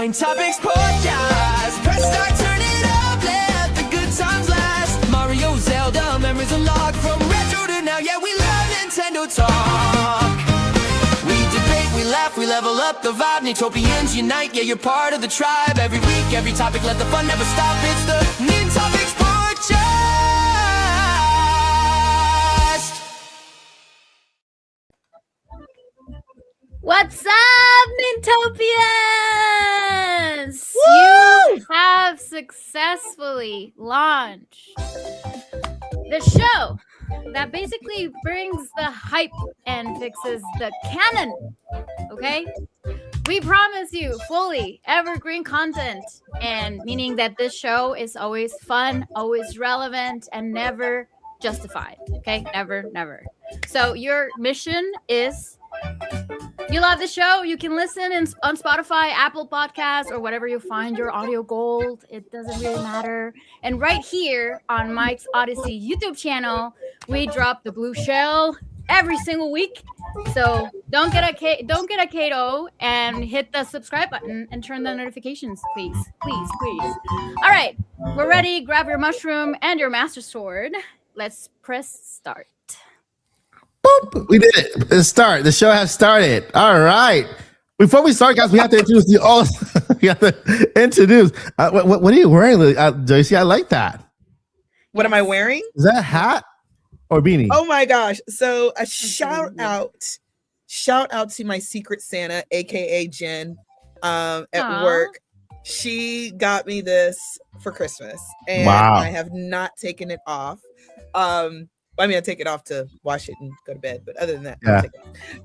Nintopics Podcast. Press start, turn it up, let the good times last. Mario, Zelda, memories unlocked from retro to now. Yeah, we love Nintendo talk. We debate, we laugh, we level up the vibe. Nintopians unite, yeah, you're part of the tribe. Every week, every topic, let the fun never stop. It's the Nintopics Podcast. What's up, Nintopians? You have successfully launched the show that basically brings the hype and fixes the canon, okay? We promise you fully evergreen content, and meaning that this show is always fun, always relevant, and never justified, okay? Never, never. So your mission is... You love the show, you can listen on Spotify, Apple Podcasts, or whatever you find your audio gold. It doesn't really matter. And right here on Mike's Odyssey YouTube channel, we drop the blue shell every single week. So don't get a Kato and hit the subscribe button and turn the notifications, please. Please, please. All right, we're ready. Grab your mushroom and your master sword. Let's press start. Boop. We did it. Let's start. The show has started. All right. Before we start, guys, we have to introduce you all. We have to introduce. What are you wearing, JC? I like that. What am I wearing? Is that a hat or beanie? Oh my gosh. So a shout out to my secret Santa, aka Jen, at work. She got me this for Christmas, and wow. I have not taken it off. I mean, I take it off to wash it and go to bed, but other than that, yeah.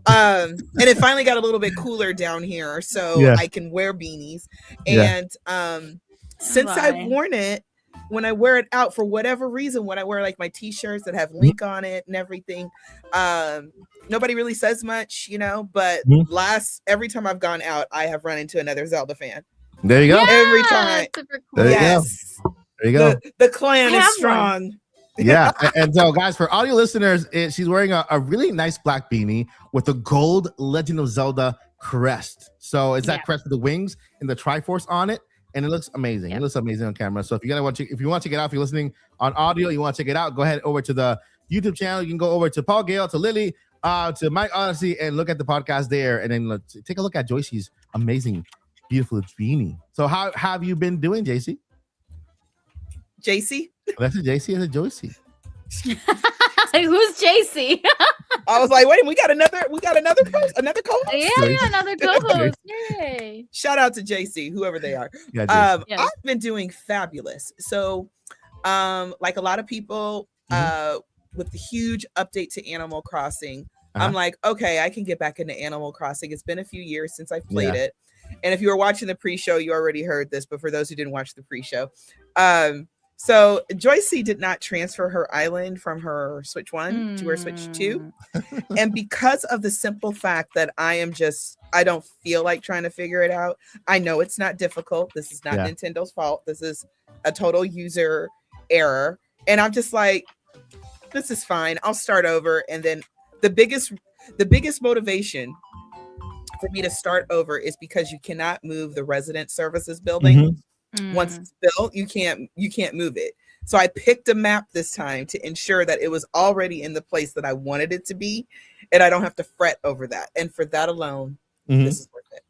And it finally got a little bit cooler down here, so I can wear beanies. And since I've worn it, when I wear it out for whatever reason, when I wear like my t-shirts that have Link on it and everything, nobody really says much, you know. But every time I've gone out, I have run into another Zelda fan. There you go. Every time. Super cool. There you go. There you go. The clan is strong. Yeah, and so guys, for audio listeners, she's wearing a really nice black beanie with a gold Legend of Zelda crest. So it's that crest with the wings and the Triforce on it, and it looks amazing. It looks amazing on camera. So if you want to check it out, if you're listening on audio, you want to check it out, go ahead over to the YouTube channel. You can go over to Paul Gale, to Lily, to Mike Odyssey, and look at the podcast there, and then take a look at Joyce's amazing, beautiful beanie. So how have you been doing, JC? JC? That's a JC and a Joycey. Like, who's JC? I was like, wait, we got another co-host. Yeah, another co-host. Yay. Shout out to JC, whoever they are. Yeah, I've been doing fabulous. So, like a lot of people, with the huge update to Animal Crossing, I'm like, okay, I can get back into Animal Crossing. It's been a few years since I've played it. And if you were watching the pre-show, you already heard this, but for those who didn't watch the pre-show, so Joycey did not transfer her island from her Switch 1 to her Switch 2. And because of the simple fact that I don't feel like trying to figure it out. I know it's not difficult. This is not Nintendo's fault. This is a total user error. And I'm just like, this is fine. I'll start over. And then the biggest motivation for me to start over is because you cannot move the resident services building. Once it's built, you can't move it. So I picked a map this time to ensure that it was already in the place that I wanted it to be, and I don't have to fret over that. And for that alone, this is worth it.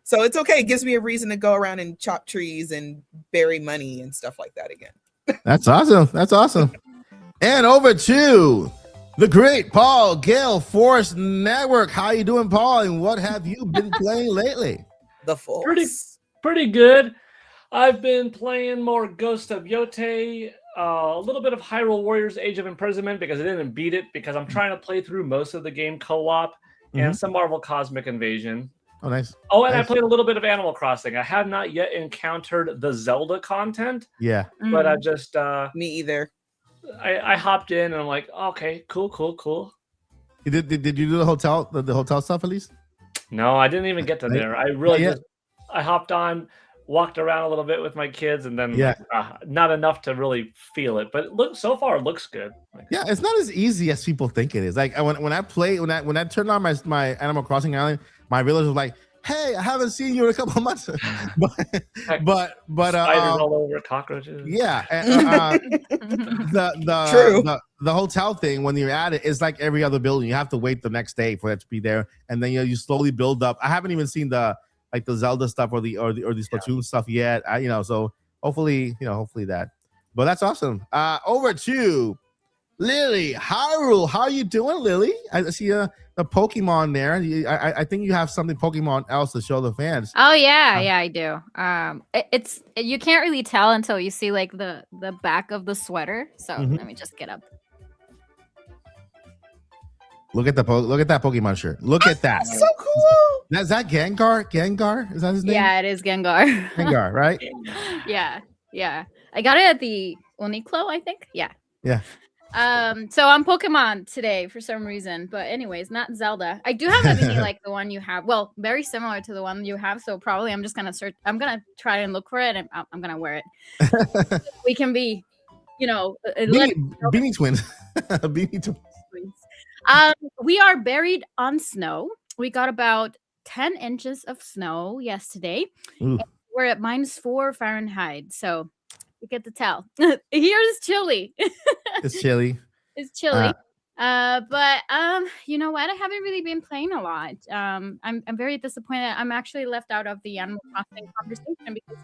So it's okay. It gives me a reason to go around and chop trees and bury money and stuff like that again. That's awesome. That's awesome. And over to the great Paul Gale Force Network. How you doing, Paul? And what have you been playing lately? The Force. Pretty good. I've been playing more Ghost of Yote, a little bit of Hyrule Warriors Age of Imprisonment because I didn't beat it because I'm trying to play through most of the game co-op, and some Marvel Cosmic Invasion. Oh, nice. Oh, and nice. I played a little bit of Animal Crossing. I have not yet encountered the Zelda content. Yeah. But I just... Me either. I hopped in and I'm like, okay, cool. Did you do the hotel stuff at least? No, I didn't even get to there. I really I hopped on, walked around a little bit with my kids, and then not enough to really feel it. But so far it looks good. Yeah, it's not as easy as people think it is. Like when I turn on my Animal Crossing island, my village was like, hey, I haven't seen you in a couple of months. but Spiders all over, cockroaches. yeah, and, True. the hotel thing, when you're at it, is like every other building. You have to wait the next day for it to be there, and then you slowly build up. I haven't even seen the Zelda stuff or the Splatoon stuff yet. So hopefully that. But that's awesome. Over to Lily Hyrule. How are you doing, Lily? I see the Pokemon there. I think you have something Pokemon else to show the fans. Oh yeah, I do. It's you can't really tell until you see like the back of the sweater. So let me just get up. Look at that Pokemon shirt. Look at that. So cool. Is that Gengar? Gengar? Is that his name? Yeah, it is Gengar. Gengar, right? Yeah. I got it at the Uniqlo, I think. Yeah. Yeah. So I'm Pokemon today for some reason, but anyways, not Zelda. I do have a mini like the one you have. Well, very similar to the one you have. So probably I'm just gonna search. I'm gonna try and look for it, and I'm gonna wear it. We can be, Beanie twins. Beanie twins. We are buried on snow. We got about 10 inches of snow yesterday. We're at -4 Fahrenheit, so you get to tell. Here's chilly. It's chilly. It's chilly. But you know what? I haven't really been playing a lot. I'm very disappointed. I'm actually left out of the Animal Crossing conversation because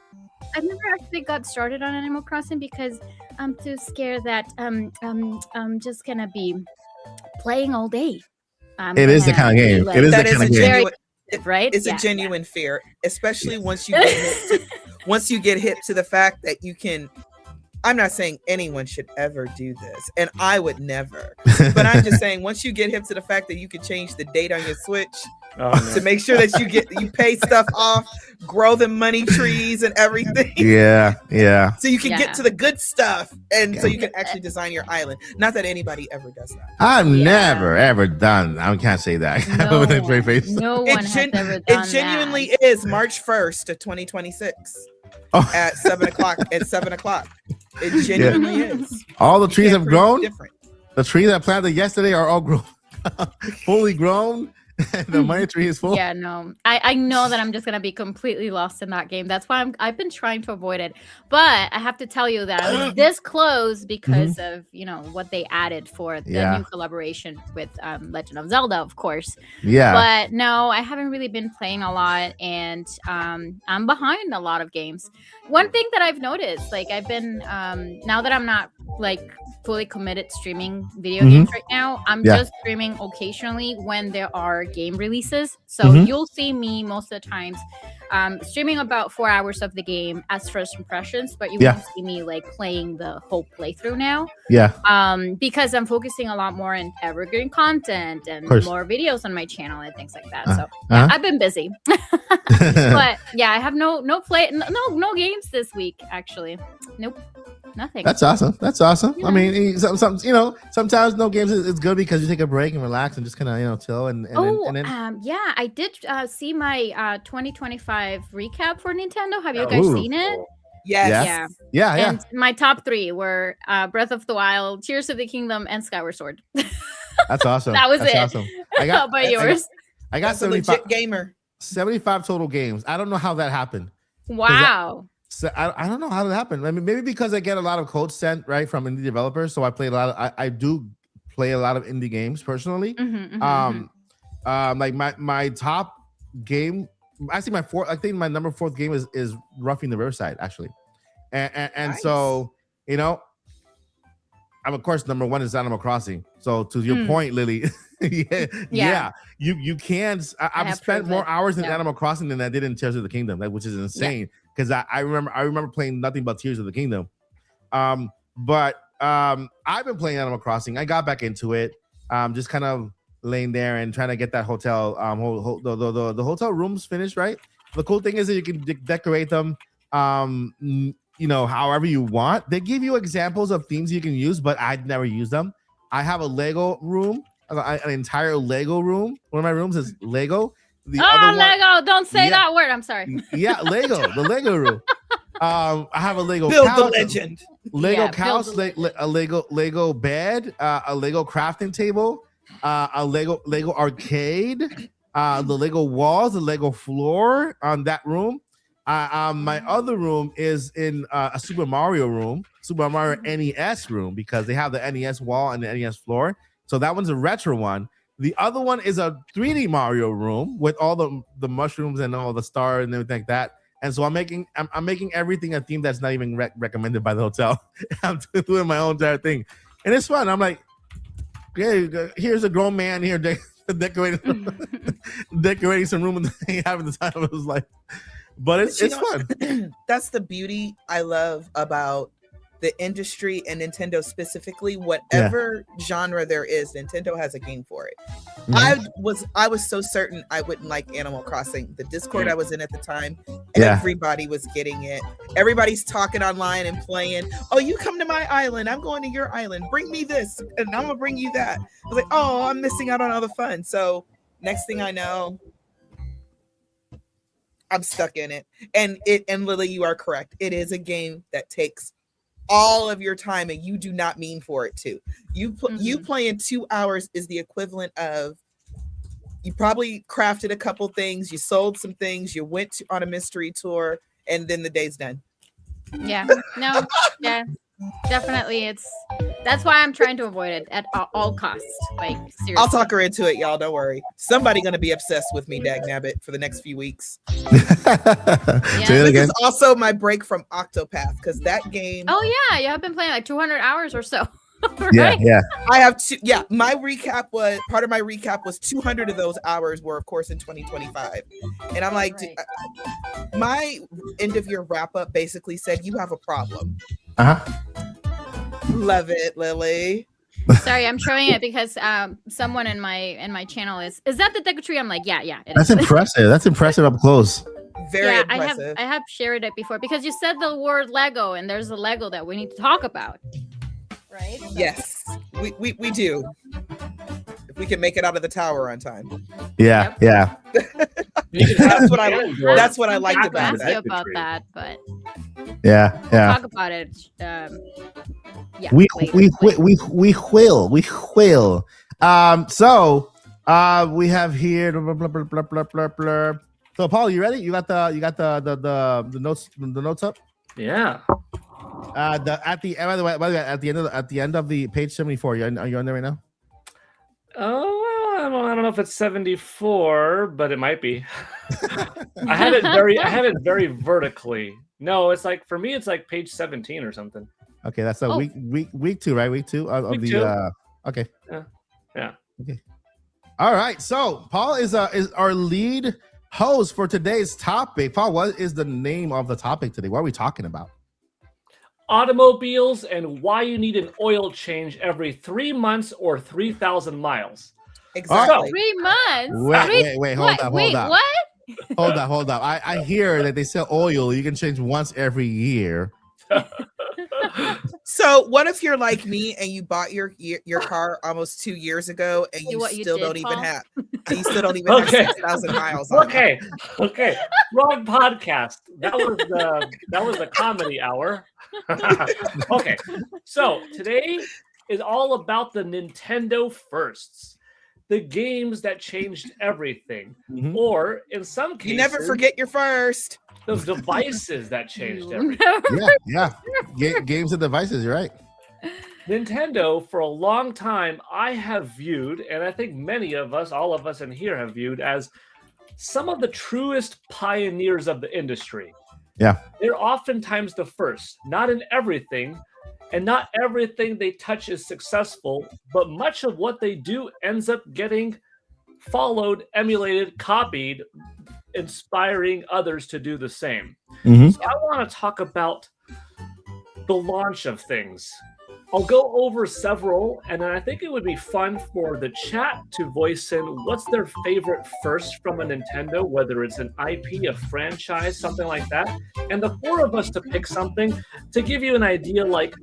I've never actually got started on Animal Crossing because I'm too scared that I'm just gonna be playing all day. It is the kind of game. It is the kind of game. Right? It's a genuine fear, especially once you get hit to the fact that you can. I'm not saying anyone should ever do this, and I would never. But I'm just saying once you get hip to the fact that you can change the date on your Switch to make sure that you pay stuff off, grow the money trees and everything. Yeah. So you can get to the good stuff, and so you can actually design your island. Not that anybody ever does that. I've never ever done. I can't say that. No With a straight face. No one has ever done It genuinely is March 1st of 2026 at 7 o'clock. At 7 o'clock. It genuinely is. All the trees have grown. Different. The trees that planted yesterday are all grown, fully grown. The money tree is full. Yeah, no. I know that I'm just gonna be completely lost in that game. That's why I've been trying to avoid it. But I have to tell you that I was this close because of what they added for the new collaboration with Legend of Zelda, of course. Yeah. But no, I haven't really been playing a lot, and I'm behind a lot of games. One thing that I've noticed, like I've been now that I'm not like fully committed streaming video games right now, I'm just streaming occasionally when there are game releases. So you'll see me most of the times streaming about 4 hours of the game as first impressions, but you won't see me like playing the whole playthrough now. Because I'm focusing a lot more on evergreen content and more videos on my channel and things like that. So I've been busy. But yeah, I have no games this week actually. Nope. Nothing. That's awesome. Yeah. I mean, sometimes no games is good because you take a break and relax and just kind of chill and then. I did see my 2025 recap for Nintendo. Have you guys seen it? Yes. Yeah. And my top 3 were Breath of the Wild, Tears of the Kingdom, and Skyward Sword. That's awesome. That's it. Awesome. How about yours? I got 75 legit gamer. 75 total games. I don't know how that happened. Wow. So I don't know how that happened. I mean, maybe because I get a lot of codes sent right from indie developers, so I play a lot of. I do play a lot of indie games personally. Like my top game, actually I think my number 4th game is Roughing the Riverside actually, and nice. So I'm of course number 1 is Animal Crossing. So to your point, Lily, you can. I've spent more hours in Animal Crossing than I did in Tears of the Kingdom, which is insane. Because I remember playing nothing but Tears of the Kingdom. But I've been playing Animal Crossing. I got back into it. Just kind of laying there and trying to get that hotel, the hotel rooms finished, right? The cool thing is that you can decorate them, however you want. They give you examples of themes you can use, but I'd never use them. I have a Lego room, an entire Lego room. One of my rooms is Lego. Lego! Don't say that word. I'm sorry. Yeah, Lego, the Lego room. I have a Lego Build couch, the legend. Lego couch, a Lego bed, a Lego crafting table, a Lego arcade, the Lego walls, the Lego floor on that room. My other room is in a Super Mario room, Super Mario NES room, because they have the NES wall and the NES floor. So that one's a retro one. The other one is a 3D Mario room with all the mushrooms and all the stars and everything like that. And so I'm making everything a theme that's not even recommended by the hotel. I'm doing my own entire thing, and it's fun. I'm like, yeah, here's a grown man here decorating some room and having the time of his life. But it's fun. That's the beauty I love about the industry and Nintendo specifically. Whatever genre there is, Nintendo has a game for it. I was so certain I wouldn't like Animal Crossing. The Discord I was in at the time, everybody was getting it. Everybody's talking online and playing. Oh, you come to my island, I'm going to your island. Bring me this, and I'm gonna bring you that. I was like, oh, I'm missing out on all the fun. So next thing I know, I'm stuck in it. And Lily, you are correct. It is a game that takes all of your time, and you do not mean for it to. You playing 2 hours is the equivalent of, you probably crafted a couple things, you sold some things, you went on a mystery tour, and then the day's done. Yeah. No. Yeah. Definitely. That's why I'm trying to avoid it at all costs. Like, seriously. I'll talk her into it, y'all. Don't worry. Somebody gonna be obsessed with me, dagnabbit, for the next few weeks. This is also my break from Octopath, because that game. Oh yeah, you have been playing like 200 hours or so. Right? Yeah. I have two. Yeah, my recap was part of my recap was 200 of those hours were, of course, in 2025, and I'm like, my end of year wrap up basically said, "You have a problem." Love it, Lily. Sorry, I'm showing it because someone in my channel is that the Deku Tree? I'm like, yeah. That's impressive. That's impressive up close. Very impressive. I have shared it before because you said the word Lego, and there's a Lego that we need to talk about. Right? So. Yes, we do. If we can make it out of the tower on time. Yeah. That's what I liked about that. About that, but yeah. We'll talk about it. We will. So we have here blah, blah, blah, blah, blah, blah, blah. So Paul, you ready? You got the notes up? Yeah. By the way, at the end of the page 74, are you on there right now? Oh, I don't know if it's 74, but it might be. I have it very vertically. No, it's like, for me, it's like page 17 or something. Okay, that's a week 2, right? Week 2 of the two. Okay. Yeah. Okay. All right. So Paul is our lead host for today's topic. Paul, what is the name of the topic today? What are we talking about? Automobiles and why you need an oil change every 3 months or 3,000 miles. Exactly. 3 months. Wait, hold up. What? Hold up. I hear that they sell oil you can change once every year. So what if you're like me and you bought your car almost 2 years ago and you still don't even have 6,000 miles on it? Okay. Wrong podcast. That was the comedy hour. Okay. So today is all about the Nintendo firsts. The games that changed everything. Mm-hmm. Or in some cases, you never forget your first. Those devices that changed everything. Yeah. Games and devices, you're right. Nintendo, for a long time, I have viewed, and I think many of us, all of us in here have viewed, as some of the truest pioneers of the industry. Yeah. They're oftentimes the first, not in everything, and not everything they touch is successful, but much of what they do ends up getting followed, emulated, copied, inspiring others to do the same. Mm-hmm. So I want to talk about the launch of things. I'll go over several, and then I think it would be fun for the chat to voice in what's their favorite first from a Nintendo, whether it's an IP, a franchise, something like that. And the four of us to pick something to give you an idea, like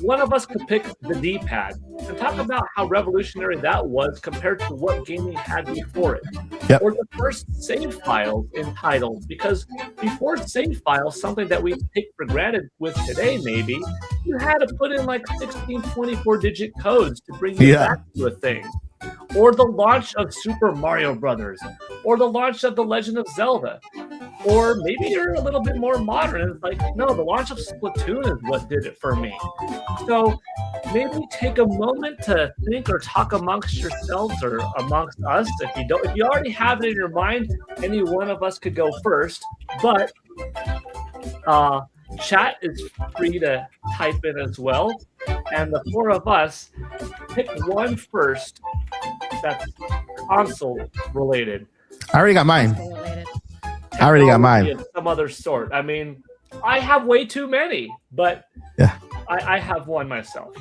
one of us could pick the D-pad and talk about how revolutionary that was compared to what gaming had before it. Yep. Or the first save files in titles, because before save files, something that we take for granted with today maybe, you had to put in like 16 24-digit codes to bring you back to a thing. or the launch of Super Mario Brothers, or the launch of The Legend of Zelda. Or maybe you're a little bit more modern. It's like, no, the launch of Splatoon is what did it for me. So maybe take a moment to think or talk amongst yourselves or amongst us. If you already have it in your mind, any one of us could go first. But chat is free to type in as well. And the four of us pick one first that's console related. I already got mine. Related. I already got mine. Of some other sort. I mean, I have way too many, but yeah, I have one myself.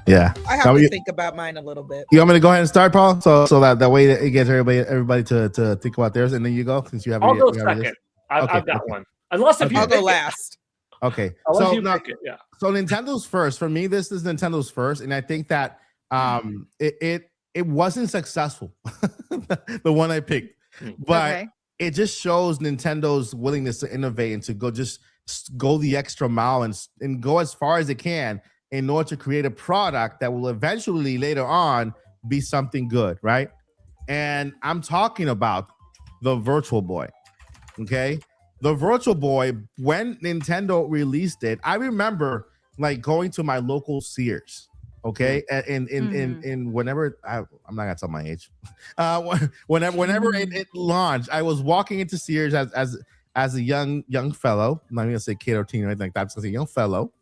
Yeah, I have to think about mine a little bit. You want me to go ahead and start, Paul? So that way it gets everybody to think about theirs, and then you go since you have. I'll go second. I've got one. Unless if you I'll go last. Okay. Unless you pick it, yeah. So Nintendo's first. For me, this is Nintendo's first, and I think that it wasn't successful, the one I picked, but it just shows Nintendo's willingness to innovate and to go the extra mile and go as far as it can in order to create a product that will eventually later on be something good, right? And I'm talking about the Virtual Boy. Okay. The Virtual Boy, when Nintendo released it, I remember like going to my local Sears, okay, in whenever I'm not gonna tell my age, whenever it launched, I was walking into Sears as a young fellow. I'm not gonna say kid or teen or anything like that. I'm just gonna say young fellow.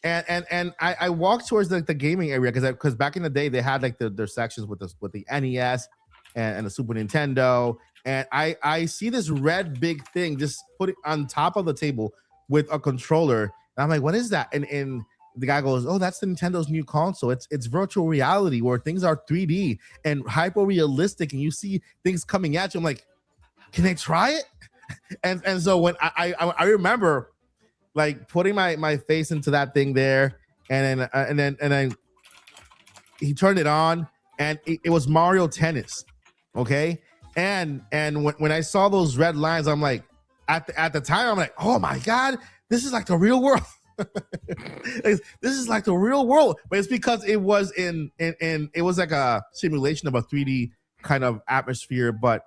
And I walked towards the gaming area because back in the day they had like their sections with the NES and the Super Nintendo. And I see this red big thing just put it on top of the table with a controller. And I'm like, what is that? And the guy goes, oh, that's the Nintendo's new console. It's virtual reality where things are 3D and hyper realistic and you see things coming at you. I'm like, can I try it? And so when I remember like putting my face into that thing there and then he turned it on and it was Mario Tennis. Okay. And when I saw those red lines, I'm like, at the time, I'm like, oh my God, this is like the real world. This is like the real world. But it's because it was it was like a simulation of a 3D kind of atmosphere, but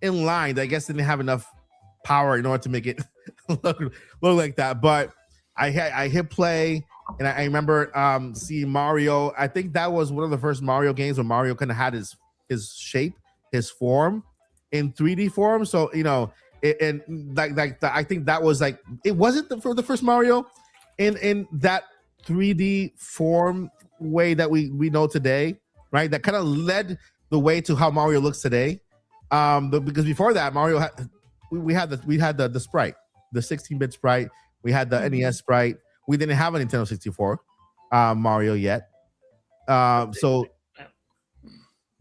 in line, I guess they didn't have enough power in order to make it look like that. But I hit play and I remember seeing Mario. I think that was one of the first Mario games where Mario kind of had his shape, his form in 3D form. So, you know, I think that was like, it wasn't the first Mario in that 3D form way that we know today, right? That kind of led the way to how Mario looks today. Because before that, Mario had the sprite, the 16-bit sprite. We had the NES sprite. We didn't have a Nintendo 64 Mario yet. So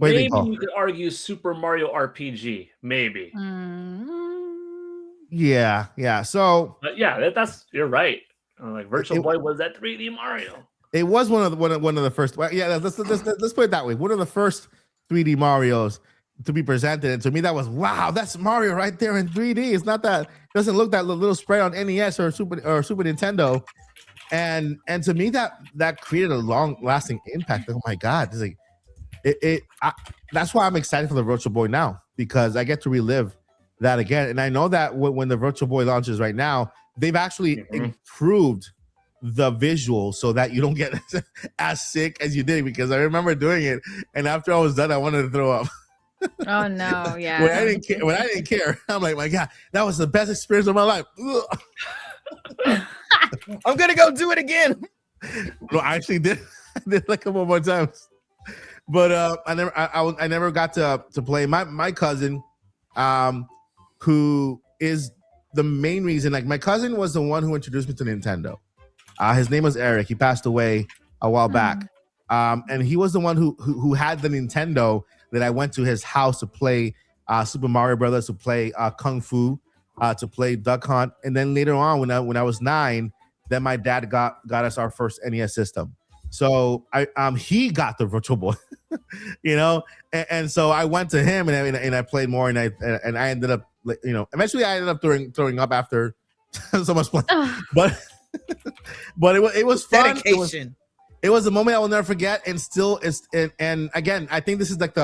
maybe you could argue Super Mario RPG, maybe. Yeah. So, but yeah, that's you're right. Like Virtual Boy was that 3D Mario. It was one of the first. Well, yeah, let's put it that way. One of the first 3D Marios to be presented, and to me that was wow. That's Mario right there in 3D. It's not that it doesn't look that little sprite on NES or Super Nintendo, and to me that created a long-lasting impact. Oh my God, it's like that's why I'm excited for the Virtual Boy now, because I get to relive that again. And I know that when the Virtual Boy launches right now, they've actually improved the visual so that you don't get as sick as you did, because I remember doing it and after I was done, I wanted to throw up. Oh no, yeah. When I didn't care, I'm like, my God, that was the best experience of my life. I'm gonna go do it again. No, I actually did. I did like a couple more times. But I never got to play. My cousin, who is the main reason, like my cousin was the one who introduced me to Nintendo. His name was Eric. He passed away a while back. And he was the one who had the Nintendo that I went to his house to play Super Mario Brothers, to play Kung Fu, to play Duck Hunt. And then later on, when I was 9, then my dad got us our first NES system. So he got the Virtual Boy, you know, and so I went to him and I played more, and I ended up, you know, eventually I ended up throwing up after so much play, but it was fun. Dedication. it was a moment I will never forget, and still is. And again, I think this is like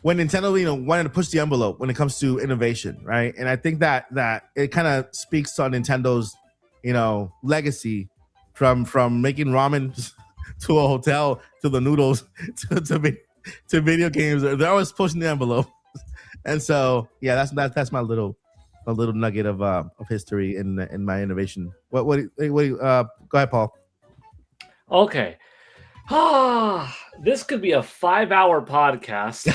when Nintendo, wanted to push the envelope when it comes to innovation, right? And I think that it kind of speaks on Nintendo's, legacy from making ramen to a hotel to the noodles to video games. They're always pushing the envelope, and so that's my little nugget of history in my innovation. What go ahead, Paul. Okay. This could be a 5-hour podcast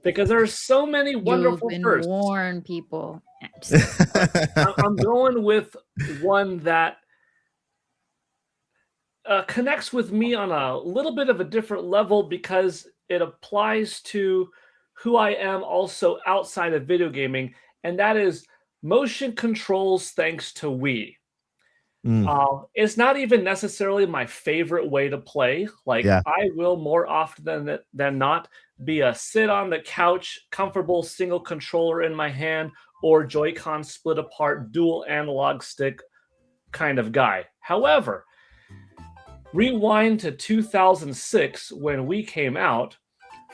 because there's so many wonderful You've been firsts. warned, people. I'm going with one that connects with me on a little bit of a different level because it applies to who I am also outside of video gaming, and that is motion controls thanks to Wii. It's not even necessarily my favorite way to play. I will more often than not be a sit on the couch, comfortable single controller in my hand, or Joy-Con split apart, dual analog stick kind of guy. However, rewind to 2006 when we came out.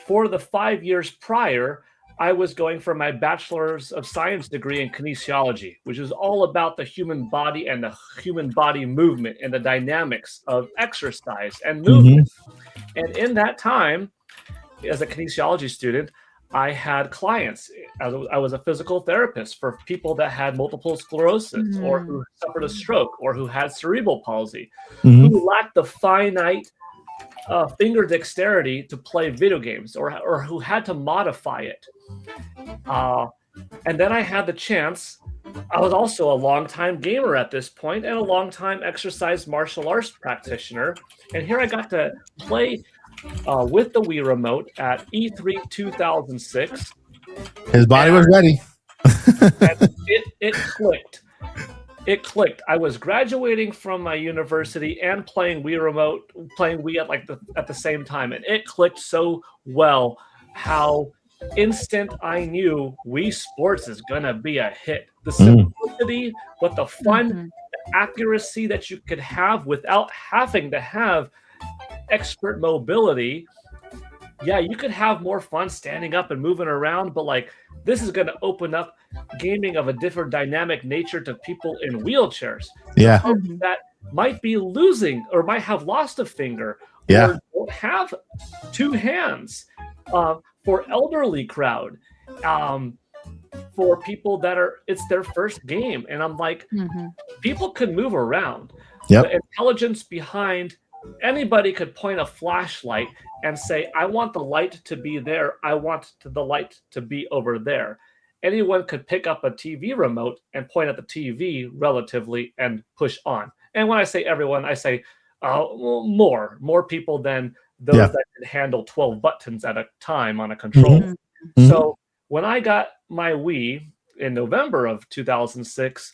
For the 5 years prior, I was going for my Bachelor's of Science degree in kinesiology, which is all about the human body and the human body movement and the dynamics of exercise and movement. And in that time, as a kinesiology student, I had clients. I was a physical therapist for people that had multiple sclerosis or who suffered a stroke or who had cerebral palsy, who lacked the finite finger dexterity to play video games or who had to modify it. And then I had the chance. I was also a longtime gamer at this point and a longtime exercise martial arts practitioner. And here I got to play with the Wii remote at E3 2006. His body was ready. And it clicked. It clicked. I was graduating from my university and playing Wii at the same time, and it clicked so well how instant I knew Wii Sports is gonna be a hit. The simplicity, but the fun, the accuracy that you could have without having to have expert mobility. Yeah, you could have more fun standing up and moving around, but this is going to open up gaming of a different dynamic nature to people in wheelchairs. Yeah. That might be losing or might have lost a finger or don't have two hands. For elderly crowd, for people that it's their first game. And I'm like, people can move around. Yep. The intelligence behind anybody could point a flashlight and say, I want the light to be there. I want the light to be over there. Anyone could pick up a TV remote and point at the TV relatively and push on. And when I say everyone, I say more people than those that can handle 12 buttons at a time on a controller. So when I got my Wii in November of 2006,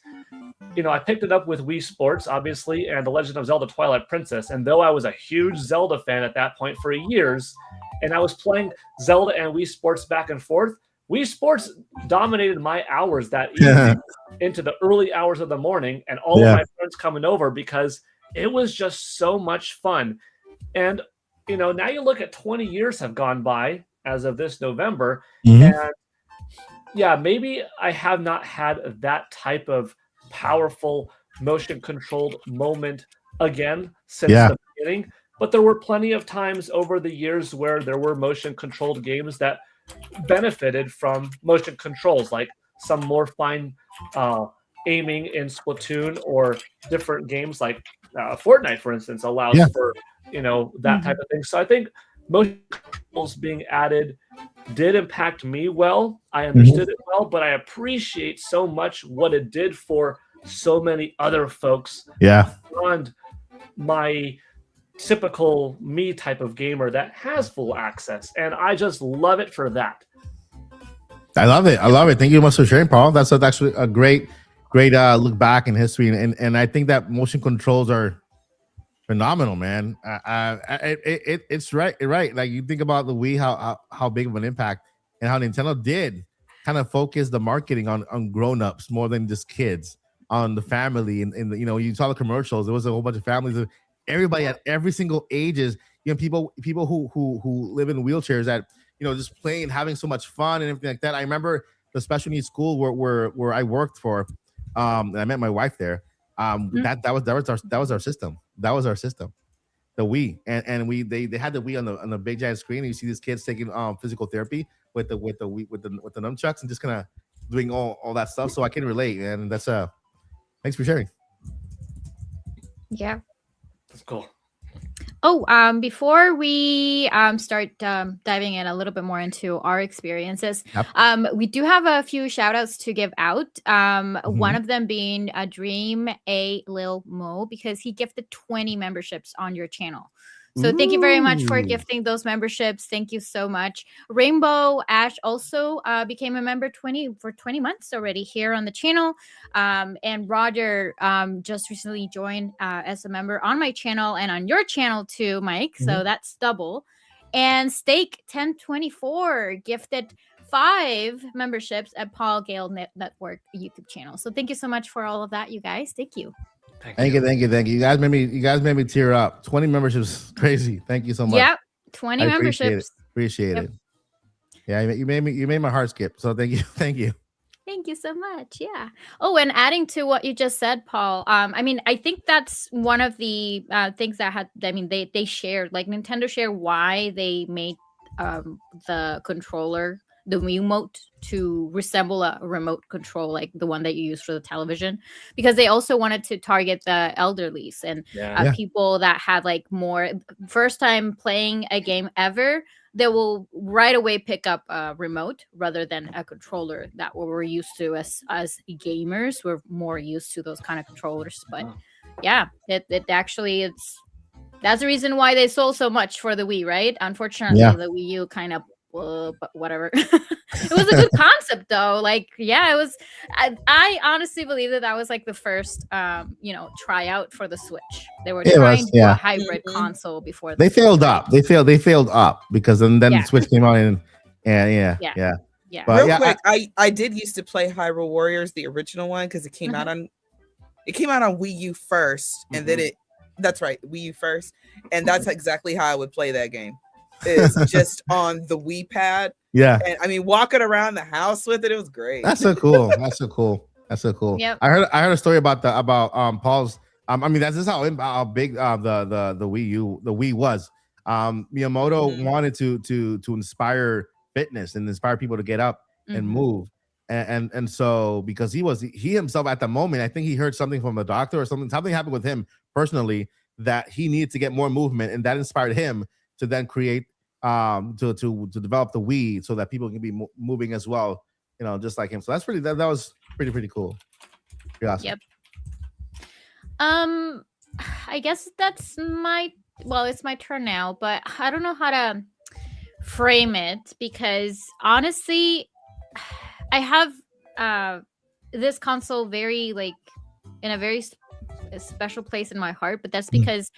I picked it up with Wii Sports, obviously, and The Legend of Zelda Twilight Princess. And though I was a huge Zelda fan at that point for years, and I was playing Zelda and Wii Sports back and forth, Wii Sports dominated my hours that evening into the early hours of the morning, and all of my friends coming over because it was just so much fun. And, now you look at 20 years have gone by as of this November, and maybe I have not had that type of powerful motion controlled moment again since the beginning, but there were plenty of times over the years where there were motion controlled games that benefited from motion controls, like some more fine aiming in Splatoon or different games like Fortnite, for instance, allows for that type of thing. So I think motion controls being added did impact me well. I understood it well, but I appreciate so much what it did for so many other folks beyond my typical me type of gamer that has full access. And I just love it for that. I love it. Thank you so much for sharing, Paul. That's actually a great look back in history. And I think that motion controls are phenomenal, man. It's right. Like you think about the Wii, how big of an impact, and how Nintendo did kind of focus the marketing on grown-ups more than just kids, on the family. And you saw the commercials. There was a whole bunch of families everybody at every single ages, people who live in wheelchairs that, just playing, having so much fun and everything like that. I remember the special needs school where I worked for, and I met my wife there. That was our system. That was our system. The Wii, and they had the Wii on the big giant screen, and you see these kids taking physical therapy with the Wii, with the nunchucks, and just kind of doing all that stuff. So I can relate, and that's thanks for sharing. Yeah. That's cool. Oh, before we start diving in a little bit more into our experiences, we do have a few shout outs to give out. One of them being a Dream A Lil Mo, because he gifted 20 memberships on your channel. So thank you very much for gifting those memberships. Thank you so much. Rainbow Ash also became a member for 20 months already here on the channel. And Roger just recently joined as a member on my channel and on your channel too, Mike. So that's double. And Steak 1024 gifted 5 memberships at Paul Gale Network YouTube channel. So thank you so much for all of that, you guys. Thank you. Thank you. You guys made me tear up. 20 memberships, crazy. Thank you so much. Yep, 20 memberships. Appreciate it. Yeah, you made my heart skip. So thank you. Thank you so much. Yeah. Oh, and adding to what you just said, Paul. I think that's one of the things that they shared, like Nintendo shared why they made the controller, the Wiimote, to resemble a remote control like the one that you use for the television, because they also wanted to target the elderlies and people that had like more first time playing a game ever. They will right away pick up a remote rather than a controller that we're used to as gamers. We're more used to those kind of controllers. But yeah, it actually that's the reason why they sold so much for the Wii, right? Unfortunately, the Wii U kind of but whatever. It was a good concept though. Like, yeah, it was. I honestly believe that was like the first, tryout for the Switch. They were trying to do a hybrid console before they failed up. They failed up because then the Switch came out and But, real quick, I did used to play Hyrule Warriors, the original one, because it came out on Wii U first, and then that's right, Wii U first, and that's exactly how I would play that game. Is just on the Wii pad. Yeah. And I mean, walking around the house with it, it was great. That's so cool. Yep. I heard a story about Paul's this is how big the Wii was. Miyamoto wanted to inspire fitness and inspire people to get up and move. And so because he himself at the moment, I think he heard something from a doctor or something happened with him personally that he needed to get more movement, and that inspired him to then create to develop the Wii so that people can be moving as well, just like him. So that was pretty cool. Pretty awesome. Yep. I guess it's my turn now, but I don't know how to frame it because honestly, I have this console very in a very special place in my heart, but that's because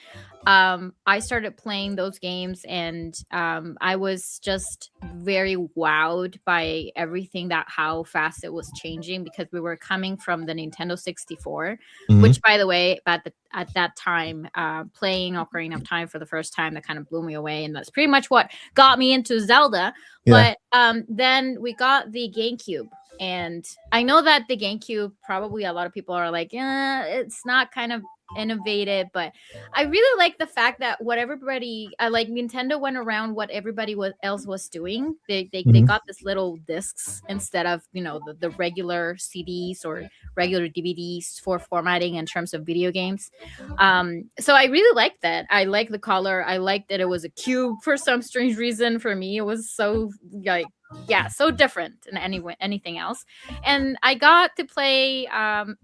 I started playing those games and I was just very wowed by everything how fast it was changing, because we were coming from the Nintendo 64, which by the way, at that time, playing Ocarina of Time for the first time, that kind of blew me away, and that's pretty much what got me into Zelda. But then we got the GameCube. And I know that the GameCube, probably a lot of people are like, it's not kind of innovative, but I really like the fact that what everybody, Nintendo went around what everybody else was doing. They got this little discs instead of, the regular CDs or regular DVDs for formatting in terms of video games. So I really like that. I like the color. I like that it was a cube for some strange reason. For me, it was so so different than anything else. And I got to play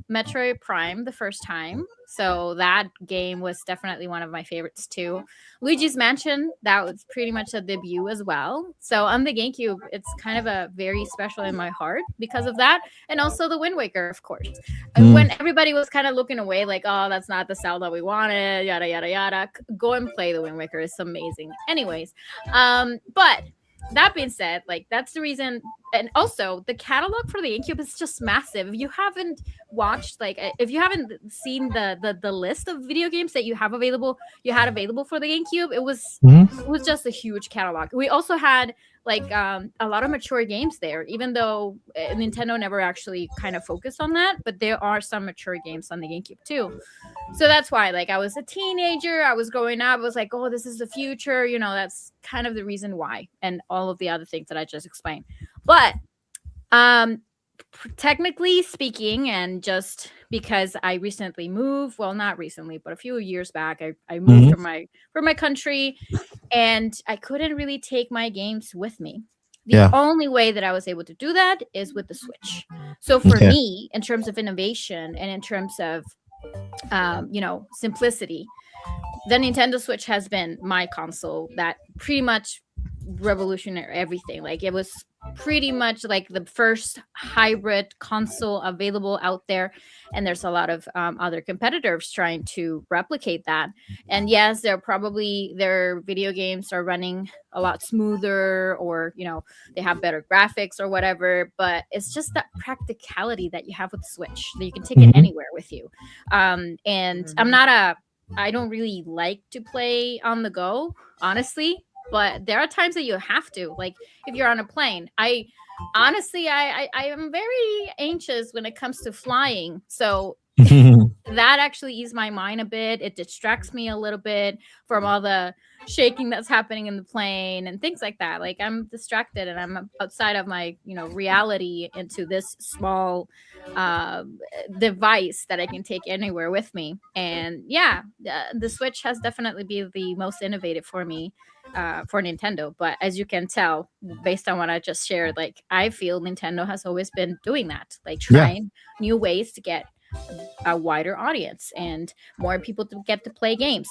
Metroid Prime the first time. So that game was definitely one of my favorites too. Luigi's Mansion, that was pretty much a debut as well. So on the GameCube, it's kind of a very special in my heart because of that. And also the Wind Waker, of course. And when everybody was kind of looking away, like, oh, that's not the Zelda we wanted, yada, yada, yada. Go and play the Wind Waker. It's amazing. Anyways, but that being said, like that's the reason, and also the catalog for the GameCube is just massive. If you haven't watched, like, if you haven't seen the list of video games that you had available for the GameCube, it was just a huge catalog. We also had like a lot of mature games there, even though Nintendo never actually kind of focused on that, but there are some mature games on the GameCube too. So that's why, like, I was a teenager, I was growing up, I was like, oh, this is the future, you know, that's kind of the reason why, and all of the other things that I just explained. But technically speaking, and just because I recently moved, well, not recently, but a few years back, I moved from my country, and I couldn't really take my games with me. The only way that I was able to do that is with the Switch. So for me, in terms of innovation and in terms of simplicity, the Nintendo Switch has been my console that pretty much revolutionized everything. Like, it was pretty much like the first hybrid console available out there, and there's a lot of other competitors trying to replicate that. And yes, their video games are running a lot smoother, or they have better graphics or whatever, but it's just that practicality that you have with the Switch, that you can take it anywhere with you. And I don't really like to play on the go, honestly, but there are times that you have to, like if you're on a plane. I am very anxious when it comes to flying, so that actually eased my mind a bit. It distracts me a little bit from all the shaking that's happening in the plane and things like that. Like, I'm distracted and I'm outside of my reality into this small device that I can take anywhere with me. And the Switch has definitely been the most innovative for me, for Nintendo. But as you can tell, based on what I just shared, like, I feel Nintendo has always been doing that, like trying new ways to get a wider audience and more people to get to play games.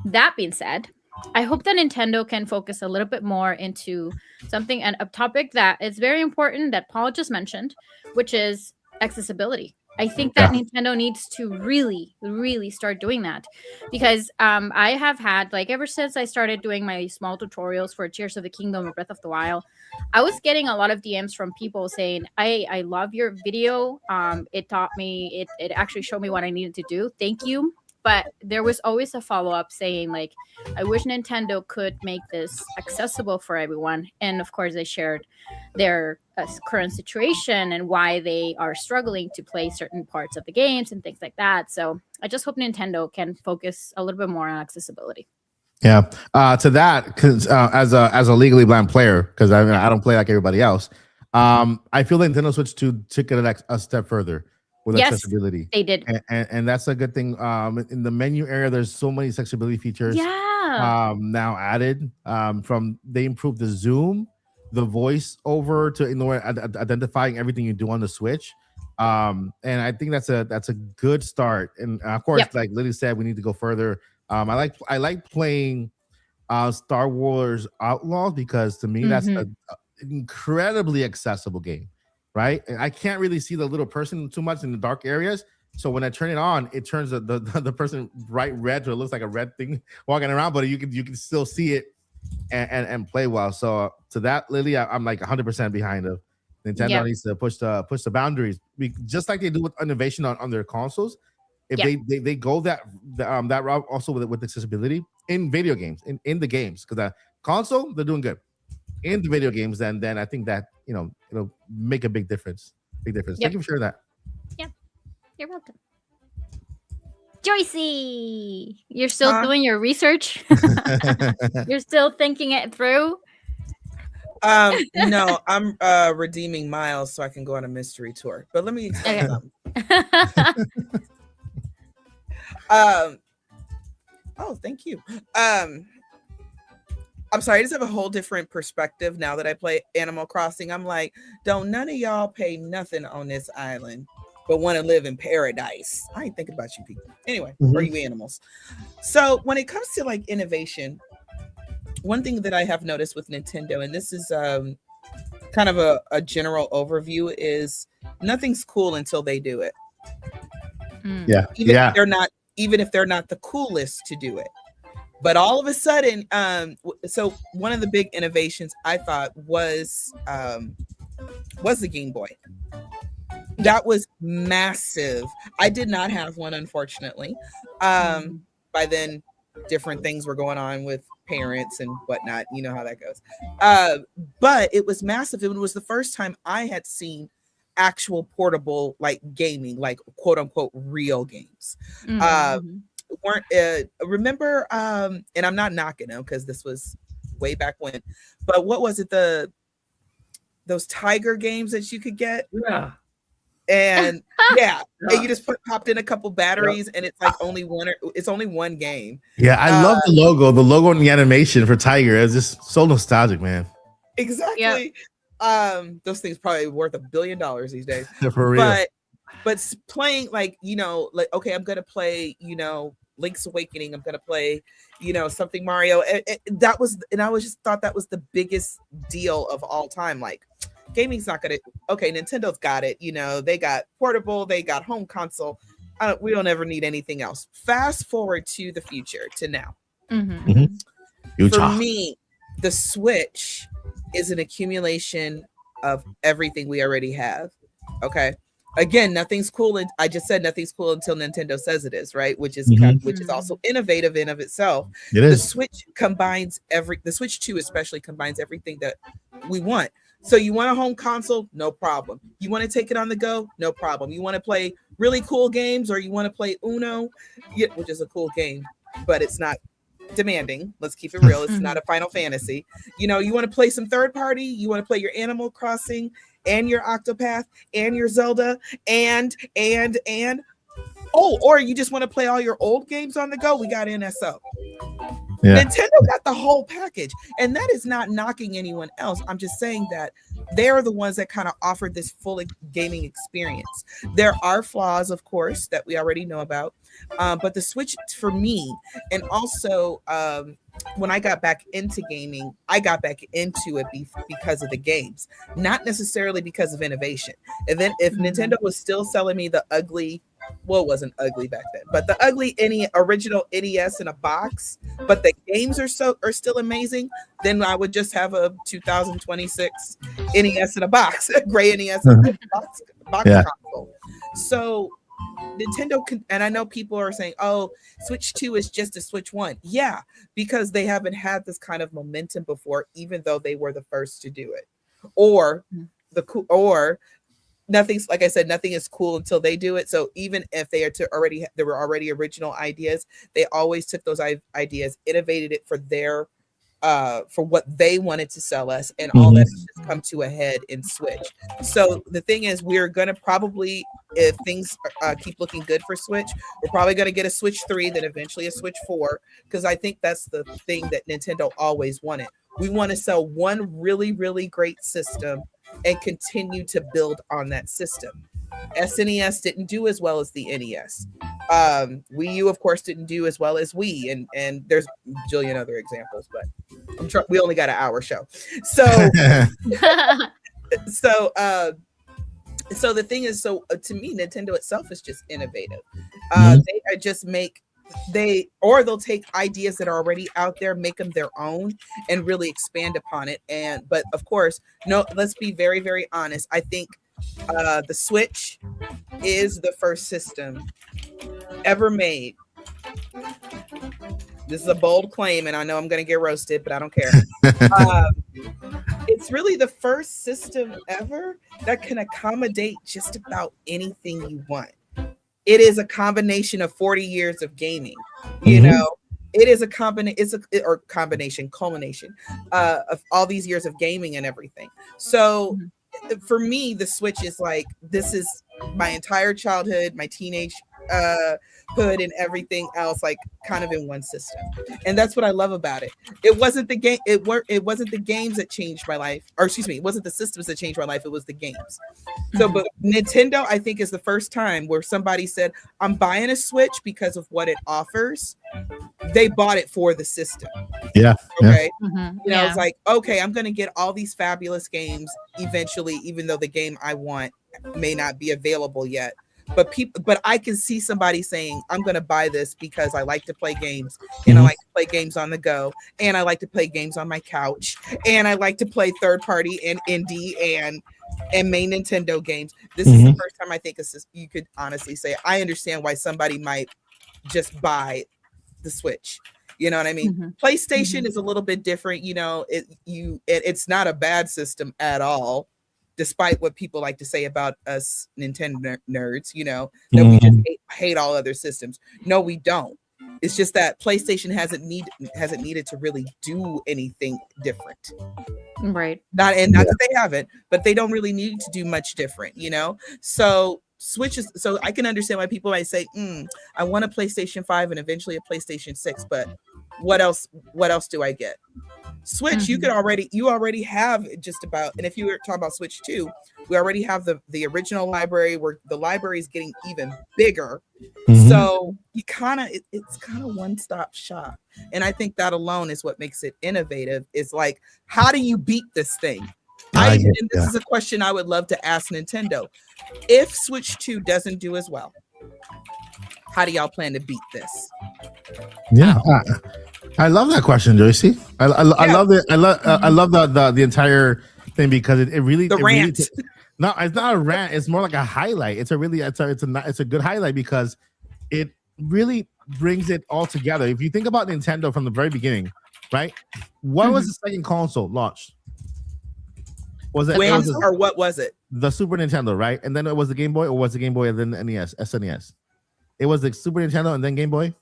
That being said, I hope that Nintendo can focus a little bit more into something, and a topic that is very important that Paul just mentioned, which is accessibility. I think that Nintendo needs to really, really start doing that, because I have had, like, ever since I started doing my small tutorials for Tears of the Kingdom and Breath of the Wild, I was getting a lot of DMs from people saying, I love your video. It taught me, it actually showed me what I needed to do. Thank you. But there was always a follow-up saying, like, I wish Nintendo could make this accessible for everyone. And of course, they shared their current situation and why they are struggling to play certain parts of the games and things like that. So I just hope Nintendo can focus a little bit more on accessibility. Yeah. To that, because as a legally blind player, because I don't play like everybody else, I feel like Nintendo Switch 2 took it a step further with accessibility. They did. And that's a good thing. In the menu area, there's so many accessibility features now added. They improved the zoom, the voice over to identifying everything you do on the Switch. And I think that's a good start. And of course, like Lily said, we need to go further. I like playing Star Wars Outlaws, because to me that's an incredibly accessible game. Right, and I can't really see the little person too much in the dark areas. So when I turn it on, it turns the person bright red, so it looks like a red thing walking around, but you can still see it and play well. So to that, Lily, I'm like 100% behind it. Nintendo needs to push the boundaries, just like they do with innovation on their consoles. If they go that route also with accessibility in video games, in the games, because the console, they're doing good. In the video games, then I think that it'll make a big difference. Thank you for sharing that. Yeah, you're welcome. Joycey, you're still doing your research. You're still thinking it through. No, I'm redeeming miles so I can go on a mystery tour. But let me explain something. Oh, thank you. I'm sorry, I just have a whole different perspective now that I play Animal Crossing. I'm like, don't none of y'all pay nothing on this island, but want to live in paradise. I ain't thinking about you people. Anyway, or you animals. So when it comes to like innovation, one thing that I have noticed with Nintendo, and this is kind of a general overview, is nothing's cool until they do it. Yeah. Even if they're not the coolest to do it. But all of a sudden, so one of the big innovations I thought was the Game Boy. That was massive. I did not have one, unfortunately. By then, different things were going on with parents and whatnot. You know how that goes. But it was massive. It was the first time I had seen actual portable like gaming, like quote unquote real games. Remember, and I'm not knocking them because this was way back when, but what was it? Those Tiger games that you could get? Yeah. And and you just popped in a couple batteries, and it's like only one game. Yeah, I love the logo and the animation for Tiger. It's just so nostalgic, man. Exactly. Those things probably worth $1 billion these days. For real. But playing like, like, okay, I'm gonna play, Link's Awakening. I'm gonna play, something Mario. And I was just thought that was the biggest deal of all time. Like, gaming's not gonna. Okay, Nintendo's got it. They got portable. They got home console. We don't ever need anything else. Fast forward to the future, to now. For me, the Switch is an accumulation of everything we already have. Okay. Again, nothing's cool. And I just said nothing's cool until Nintendo says it is, right? Which is which is also innovative in of itself. It is. The Switch combines the Switch 2 especially combines everything that we want. So you want a home console? No problem. You want to take it on the go? No problem. You want to play really cool games, or you want to play Uno, which is a cool game, but it's not demanding. Let's keep it real. It's not a Final Fantasy. You want to play some third party. You want to play your Animal Crossing and your Octopath and your Zelda and or you just want to play all your old games on the go. We got NSO. Yeah. Nintendo got the whole package, and that is not knocking anyone else. I'm just saying that they're the ones that kind of offered this full gaming experience. There are flaws, of course, that we already know about, but the Switch for me, and also when I got back into gaming, I got back into it because of the games, not necessarily because of innovation. And then if Nintendo was still selling me the ugly, well, it wasn't ugly back then, but the ugly original NES in a box, but the games are still amazing, then I would just have a 2026 NES in a box, gray NES in a box console. So Nintendo and I know people are saying, oh, Switch 2 is just a Switch 1. Yeah, because they haven't had this kind of momentum before, even though they were the first to do it. Or nothing's, like I said, nothing is cool until they do it. So even if there were already original ideas, they always took those ideas, innovated it for their for what they wanted to sell us, and all that has just come to a head in Switch. So the thing is, we're gonna probably, if things keep looking good for Switch, we're probably gonna get a Switch 3, then eventually a Switch 4, because I think that's the thing that Nintendo always wanted. We want to sell one really, really great system and continue to build on that system. SNES didn't do as well as the NES. Wii U, of course, didn't do as well as Wii, and there's a jillion other examples, but we only got an hour show. So, so the thing is, to me, Nintendo itself is just innovative. They are just they'll take ideas that are already out there, make them their own, and really expand upon it. But of course, let's be very, very honest. I think the Switch is the first system ever made. This is a bold claim, and I know I'm going to get roasted, but I don't care. It's really the first system ever that can accommodate just about anything you want. It is a combination of 40 years of gaming. It is a culmination of all these years of gaming and everything. So for me, the Switch is like, this is my entire childhood, my teenage hood, and everything else, like kind of in one system. And that's what I love about it. It wasn't the game. It wasn't the games that changed my life, or excuse me, it wasn't the systems that changed my life. It was the games. So, but Nintendo, I think, is the first time where somebody said, I'm buying a Switch because of what it offers. They bought it for the system. Yeah. Okay. It's like, okay, I'm going to get all these fabulous games eventually, even though the game I want may not be available yet. but I can see somebody saying, I'm going to buy this because I like to play games, and I like to play games on the go, and I like to play games on my couch, and I like to play third party and indie and main Nintendo games. This is the first time I think you could honestly say I understand why somebody might just buy the Switch. You know what I mean? PlayStation is a little bit different. You know, it's not a bad system at all, despite what people like to say about us Nintendo nerds, you know, that we just hate all other systems. No, we don't. It's just that PlayStation hasn't needed to really do anything different. Right. Not that they haven't, but they don't really need to do much different, you know? So Switches, so I can understand why people might say, I want a PlayStation 5 and eventually a PlayStation 6, but what else do I get? Switch, you already have just about, and if you were talking about Switch 2, we already have the original library, where the library is getting even bigger. So it's kind of one-stop shop. And I think that alone is what makes it innovative. Is like, how do you beat this thing? And this is a question I would love to ask Nintendo. If Switch 2 doesn't do as well, how do y'all plan to beat this? Yeah. I love that question, Joycey. I love it. I love the entire thing, because it really rant. No, it's not a rant. It's more like a highlight. It's a good highlight, because it really brings it all together. If you think about Nintendo from the very beginning, right? What was the second console launched? Was it or what was it? The Super Nintendo, right? And then it was the Game Boy, or was the Game Boy and then NES, SNES? It was the Super Nintendo and then Game Boy.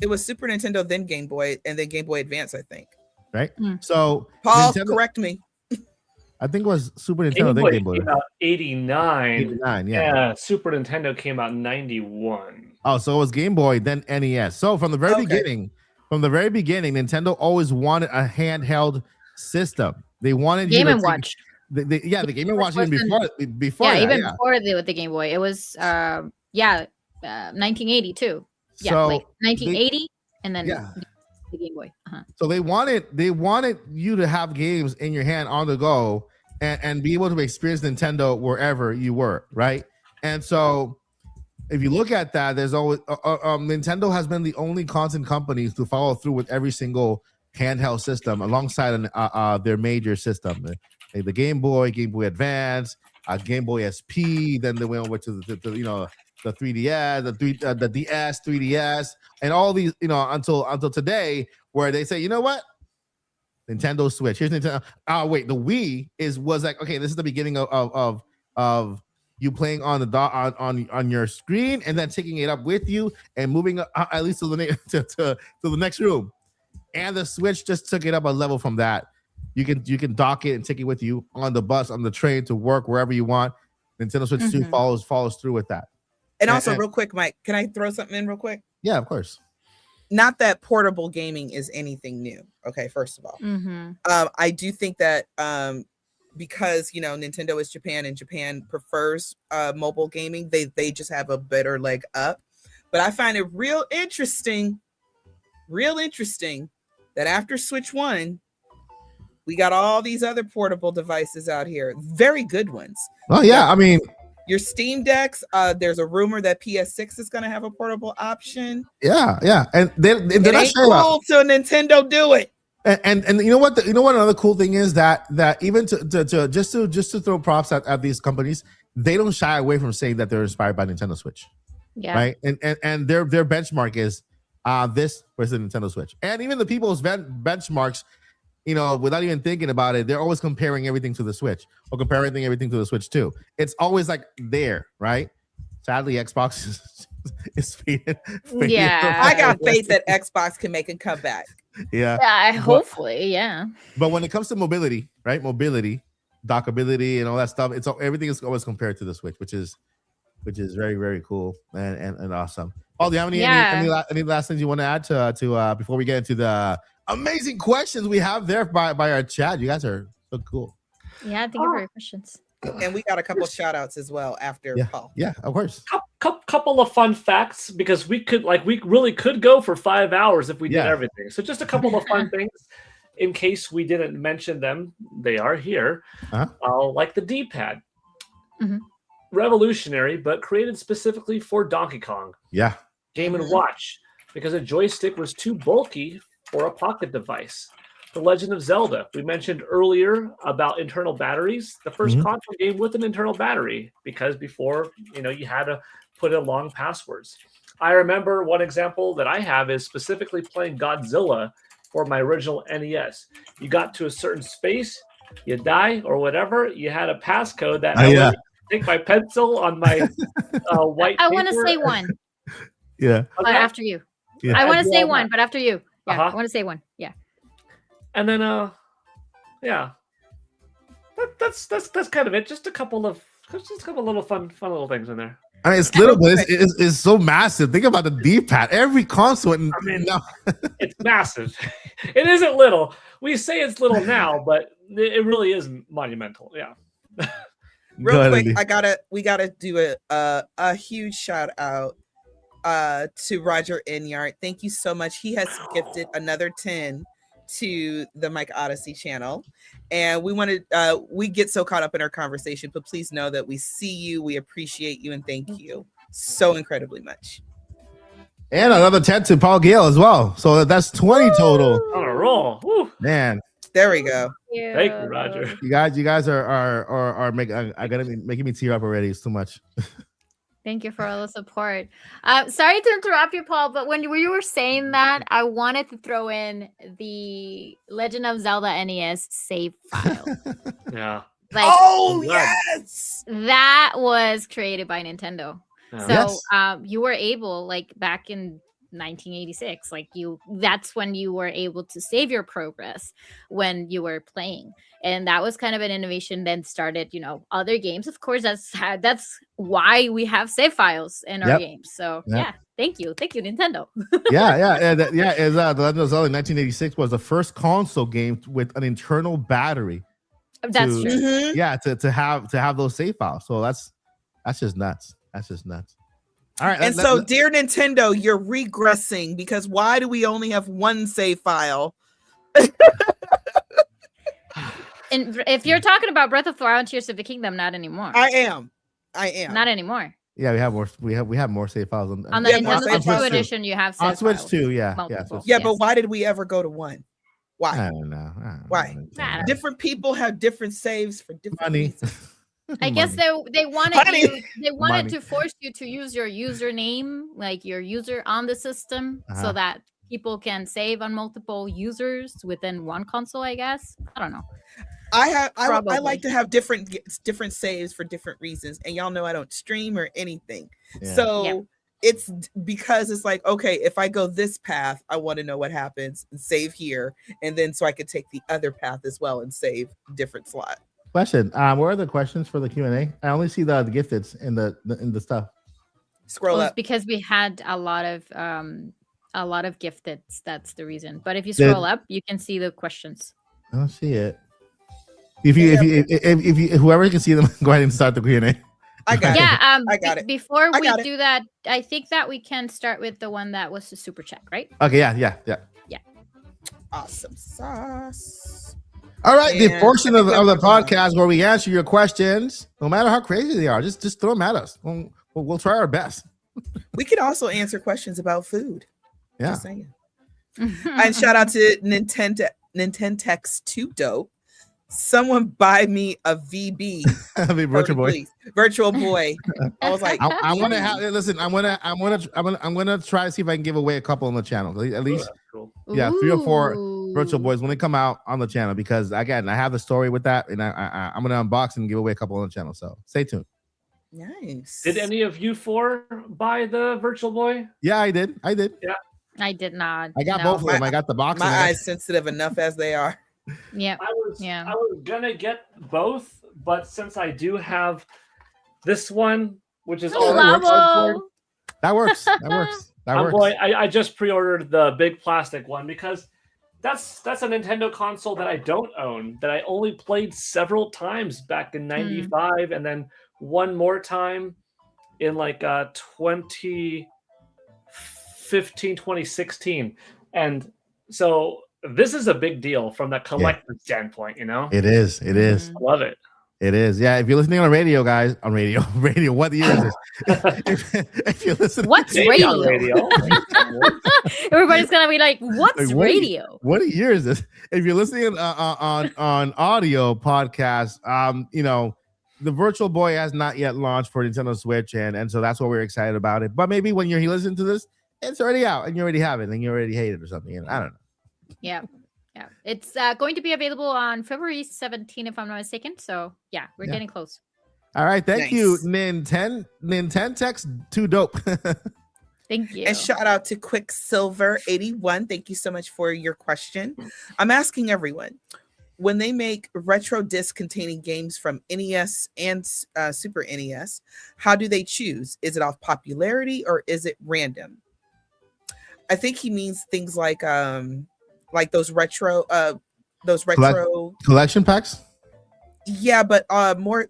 It was Super Nintendo, then Game Boy, and then Game Boy Advance, I think. Right. So Paul, correct me. I think it was Super Nintendo, then Game Boy. Came out 89. 89, yeah. Super Nintendo came out 91. Oh, so it was Game Boy, then NES. So from the very beginning, Nintendo always wanted a handheld system. They wanted Game and Watch. The Game and Watch even before. Yeah, that, even before the Game Boy. It was 1980 too. Yeah, so like 1980, and then the Game Boy. So they wanted you to have games in your hand on the go, and be able to experience Nintendo wherever you were, right? And so if you look at that, there's always Nintendo has been the only constant company to follow through with every single handheld system alongside their major system. The Game Boy, Game Boy Advance, Game Boy SP. Then they went over to the 3DS, the DS, 3DS, and all these, until today, where they say, you know what, Nintendo Switch. Here's Nintendo. Wait, the Wii was like, okay, this is the beginning of you playing on the on your screen and then taking it up with you and moving at least to the next room. And the Switch just took it up a level from that. You can dock it and take it with you on the bus, on the train, to work, wherever you want. Nintendo Switch 2 follows through with that. And also, real quick, Mike, can I throw something in real quick? Yeah, of course. Not that portable gaming is anything new. Okay, first of all, I do think that because Nintendo is Japan, and Japan prefers mobile gaming, they just have a better leg up. But I find it real interesting that after Switch 1, we got all these other portable devices out here, very good ones. Well, yeah, I mean, your Steam Decks. There's a rumor that PS6 is going to have a portable option. Yeah, and they're not ain't cool till Nintendo do it. And you know what? Another cool thing is that even to just to throw props at these companies, they don't shy away from saying that they're inspired by Nintendo Switch. Yeah. Right. And their benchmark is this versus the Nintendo Switch. And even the people's benchmarks, without even thinking about it, they're always comparing everything to the Switch, or comparing everything to the Switch too. It's always like there, right? Sadly, Xbox is fading. Yeah. I got faith that Xbox can make a comeback. Yeah. Hopefully, yeah. But when it comes to mobility, right? Mobility, dockability, and all that stuff, everything is always compared to the Switch, which is very, very cool and awesome. Oh, do you have any last things you want to add to before we get into the amazing questions we have there by our chat? You guys are so cool. Yeah, thank you for your questions. And we got a couple shout outs as well after Paul. Yeah, of course. Couple of fun facts, because we really could go for 5 hours if we did everything. So just a couple of fun things in case we didn't mention them. They are here. Like the D-pad. revolutionary, but created specifically for Donkey Kong. Yeah. Game & Watch, because a joystick was too bulky for a pocket device. The Legend of Zelda, we mentioned earlier about internal batteries. The first console game with an internal battery, because before, you had to put in long passwords. I remember one example that I have is specifically playing Godzilla for my original NES. You got to a certain space, you die or whatever, you had a passcode that I would take my pencil on my white I paper. want to say one. Yeah. But after you. Yeah. I want to say one, but after you. Yeah, Uh-huh. I want to say one. Yeah. And then, yeah, that's kind of it. Just a couple little fun little things in there. I mean, it's little, but it's so massive. Think about the D-pad. Every console. It's massive. It isn't little. We say it's little now, but it really is monumental. Yeah. Real quick, we gotta do a huge shout out to Roger Inyart. Thank you so much. He has gifted another 10 to the Mike Odyssey channel, and we get so caught up in our conversation, but please know that we see you, we appreciate you, and thank you so incredibly much. And another 10 to Paul Gale as well. So that's 20 total. On a roll. Woo. Man. There we go. Thank you, Roger. You guys are making me tear up already. It's too much. Thank you for all the support. Sorry to interrupt you, Paul, but when you were saying that, I wanted to throw in the Legend of Zelda NES save file. Yeah. Yes, that was created by Nintendo. Yeah. So you were able, like back in 1986, that's when you were able to save your progress when you were playing, and that was kind of an innovation. Then started other games, of course. That's why we have save files in our games. So thank you Nintendo. The Legend of Zelda in 1986 was the first console game with an internal battery. That's true. To have those save files. So that's just nuts. All right. And so, dear Nintendo, you're regressing, because why do we only have one save file? And if you're talking about Breath of the Wild and Tears of the Kingdom, not anymore. I am. Not anymore. Yeah, we have more. We have more save files on the Nintendo Switch 2 edition. You have save on Switch files. 2. Yeah. Multiple. Yeah, but why did we ever go to one? Why? I don't know. Why? Different people have different saves for different reasons. I guess they wanted to force you to use your username, like your user on the system, so that people can save on multiple users within one console. I guess I don't know. I like to have different saves for different reasons, and y'all know I don't stream or anything, so it's because it's like, okay, if I go this path, I want to know what happens and save here, and then so I could take the other path as well and save different slot. Question. What are the questions for the Q&A? I only see the gifteds in the stuff. Scroll up. Because we had a lot of gifteds. That's the reason. But if you scroll up, you can see the questions. I don't see it. If you whoever can see them, go ahead and start the Q&A. I got it. I got it. Before we do that, I think that we can start with the one that was the super check, right? Okay. Yeah. Awesome sauce. All right, the portion of the podcast where we answer your questions, no matter how crazy they are, just throw them at us. We'll try our best. We could also answer questions about food. Yeah. Just saying. And shout out to Nintopics 2 dope. Someone buy me a VB. Virtual boy. Please. Virtual boy. I was like, I want to have. Listen, I'm gonna try to see if I can give away a couple on the channel. At least, cool. 3 or 4 virtual boys when they come out on the channel. Because again, I have the story with that, and I'm gonna unbox and give away a couple on the channel. So stay tuned. Nice. Did any of you 4 buy the virtual boy? Yeah, I did. Yeah. I did not. I got both of them. I got the box. My eyes sensitive enough as they are. Yeah. I was gonna get both, but since I do have this one, which is all that works. I just pre-ordered the big plastic one because that's a Nintendo console that I don't own, that I only played several times back in 95 and then one more time in like 2015, 2016. And so this is a big deal from the collector standpoint, It is. I love it. It is. Yeah. If you're listening on radio, guys, on radio, what year is this? if you're listening, What's Maybe on radio? Everybody's gonna be like, "What's Like, radio?" What year is this? If you're listening on audio podcast, the Virtual Boy has not yet launched for Nintendo Switch, and so that's why we're excited about it. But maybe when you're listening to this, it's already out and you already have it and you already hate it or something. I don't know. Yeah. It's going to be available on February 17th, if I'm not mistaken. So yeah, we're getting close. All right, thank you, Nice. Nintentex. Too dope. Thank you. And shout out to Quicksilver81. Thank you so much for your question. I'm asking everyone, when they make retro discs containing games from NES and Super NES, how do they choose? Is it off popularity or is it random? I think he means things like those retro Collection packs. Yeah, but more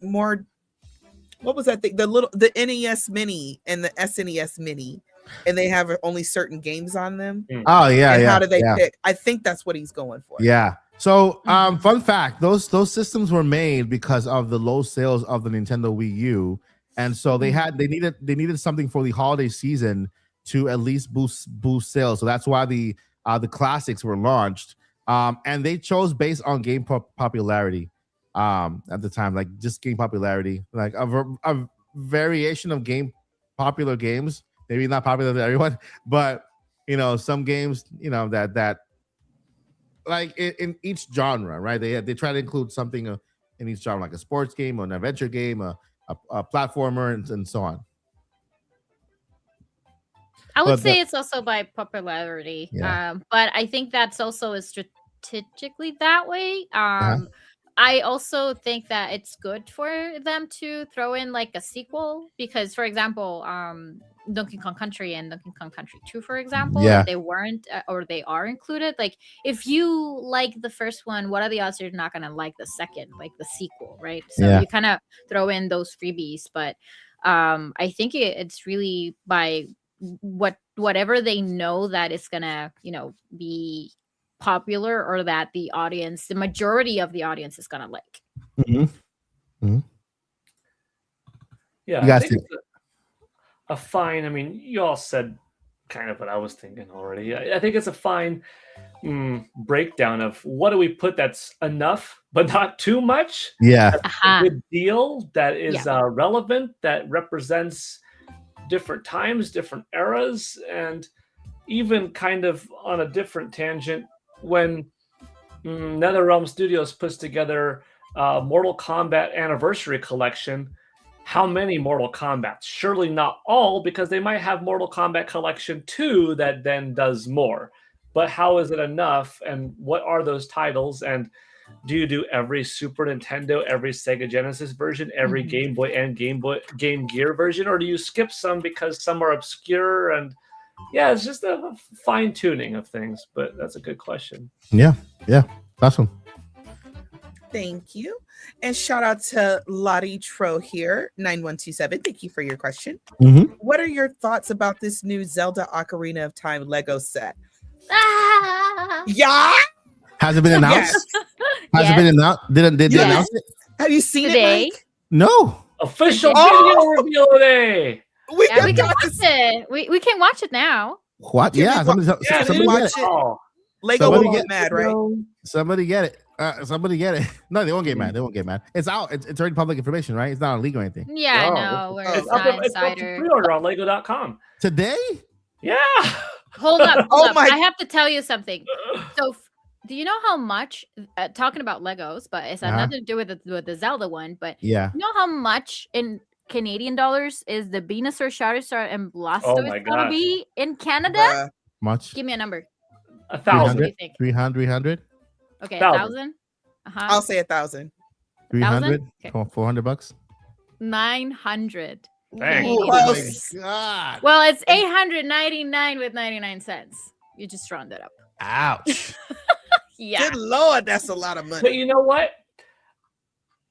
what was that thing? The NES Mini and the SNES Mini, and they have only certain games on them. Oh yeah, And yeah. how do they yeah. pick? I think that's what he's going for. Yeah. So, fun fact: those systems were made because of the low sales of the Nintendo Wii U, and so they needed something for the holiday season to at least boost sales. So that's why the classics were launched, and they chose based on game popularity at the time, like just game popularity, like a variation of popular games. Maybe not popular to everyone, but some games, that like in each genre, right? They try to include something in each genre, like a sports game or an adventure game, a platformer, and so on. I would But say it's also by popularity. Yeah. But I think that's also strategically that way. I also think that it's good for them to throw in like a sequel because, for example, Donkey Kong Country and Donkey Kong Country 2, for example, Yeah. they weren't or they are included. Like, if you like the first one, what are the odds you're not gonna like the second, like the sequel, right? So Yeah. you kind of throw in those freebies, but I think it's really by whatever they know that it's gonna be popular or that the majority of the audience is gonna like. Yeah, You guys I think it's a fine. I mean, you all said kind of what I was thinking already. I think it's a fine breakdown of what do we put that's enough but not too much. Yeah. That's a good deal that is relevant, that represents different times, different eras, and even kind of on a different tangent, when NetherRealm Studios puts together Mortal Kombat Anniversary Collection, how many Mortal Kombats? Surely not all, because they might have Mortal Kombat Collection 2 that then does more. But how is it enough? And what are those titles? And do you do every Super Nintendo, every Sega Genesis version, every Game Boy and Game Gear version? Or do you skip some because some are obscure? And yeah, it's just a fine tuning of things, but that's a good question. Yeah. Awesome. Thank you. And shout out to Lottie Tro here, 9127. Thank you for your question. What are your thoughts about this new Zelda Ocarina of Time Lego set? Yeah. Has it been announced? Yes. Has it been announced? Did they announce it? Have you seen Today? it, Mike? No. Official video reveal today. We Yeah, we can got watch this. it. We can watch it now. What? Give me Yeah. one- Somebody Yeah, get watch it. it. Oh, Lego Somebody will get- get mad, right? Somebody get it. Somebody get it. No, they won't get mad. They won't get mad. It's out. It's already public information, right? It's not illegal or anything. Yeah, Oh, I know. We're it's not up to insider. pre-order on Lego.com. Today? Yeah. Hold up. Oh Hold up. my- I have to tell you something. So, do you know how much? Talking about Legos, but it's Uh-huh. nothing to do with the Zelda one. But Yeah. you know how much in Canadian dollars is the Venusaur, Shatterstar, and Blastoise my gonna gosh. be in Canada? Bruh. Much? Give me a number. 1,000. What do you think? 300? Okay, 1,000. 1,000. I'll say 1,000. 300? Okay. $400? 900. Dang. Canadian Close. dollars. God. Well, it's 899 with 99 cents. You just round it up. Ouch. Yeah. Good Lord, that's a lot of money. But you know what?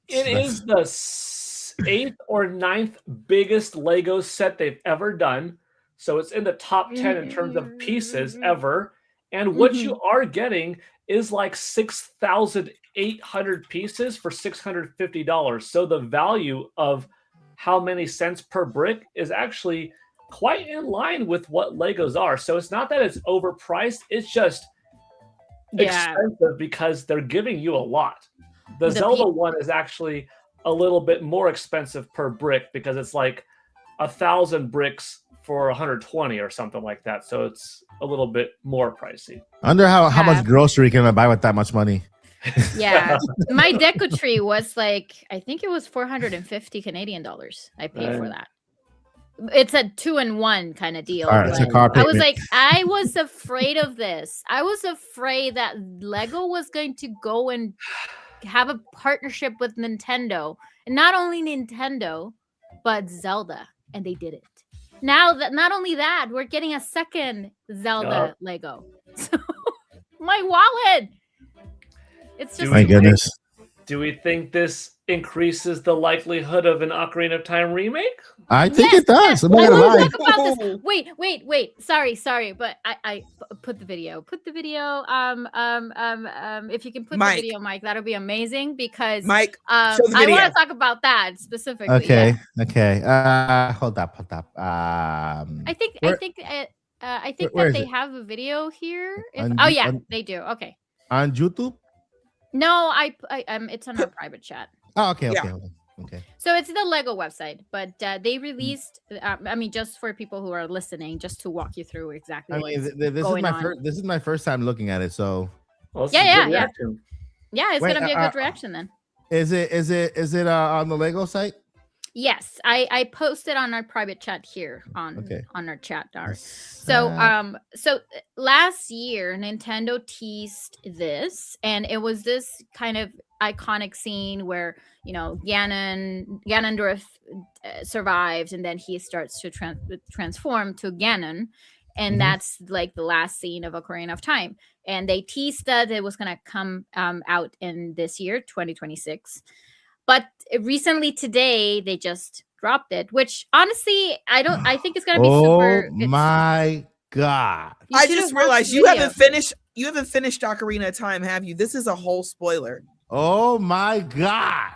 It That's- is the 8th or 9th biggest Lego set they've ever done. So it's in the top 10 in terms of pieces ever. And what you are getting is like 6,800 pieces for $650. So the value of how many cents per brick is actually quite in line with what Legos are. So it's not that it's overpriced. It's just expensive because they're giving you a lot. The Zelda one is actually a little bit more expensive per brick because it's like 1,000 bricks for 120 or something like that. So it's a little bit more pricey. I wonder how much grocery can I buy with that much money? Yeah. My deco tree was like, I think it was 450 Canadian dollars. I paid for that. It's a 2-in-1 kind of deal. All right, it's a car I was payment. like, I was afraid of this. I was afraid that Lego was going to go and have a partnership with Nintendo, and not only Nintendo, but Zelda, and they did it. Now that not only that, we're getting a second Zelda Lego. So my wallet. It's just My goodness. Do we think this increases the likelihood of an Ocarina of Time remake? I think it does. I'm not I gonna want lie. to talk about this. Wait. Sorry, but I put the video. If you can put Mike. the video, Mike, that'll be amazing because Mike, show the I video. want to talk about that specifically. Okay. yeah. Okay. Hold up. I think where that is they it? have a video here. On They do. Okay. on YouTube? No, it's on our private chat. Oh, okay. Yeah. Okay. So it's the Lego website, but they released. Just for people who are listening, just to walk you through exactly I what's mean, this is going my on. first. This is my first time looking at it. So, Well, this Yeah, is a yeah, good yeah. reaction. Yeah, it's Wait, gonna be a good reaction then. is it on the Lego site? Yes, I posted on our private chat here on our chat. So last year Nintendo teased this, and it was this kind of iconic scene where Ganondorf survived, and then he starts to transform to Ganon, and that's like the last scene of Ocarina of Time. And they teased that it was gonna come out in this year, 2026. But recently today they just dropped it, which honestly I think it's gonna be super. Oh my god! You I should've just watched realized the you video. haven't finished Ocarina of Time, have you? This is a whole spoiler. Oh my god!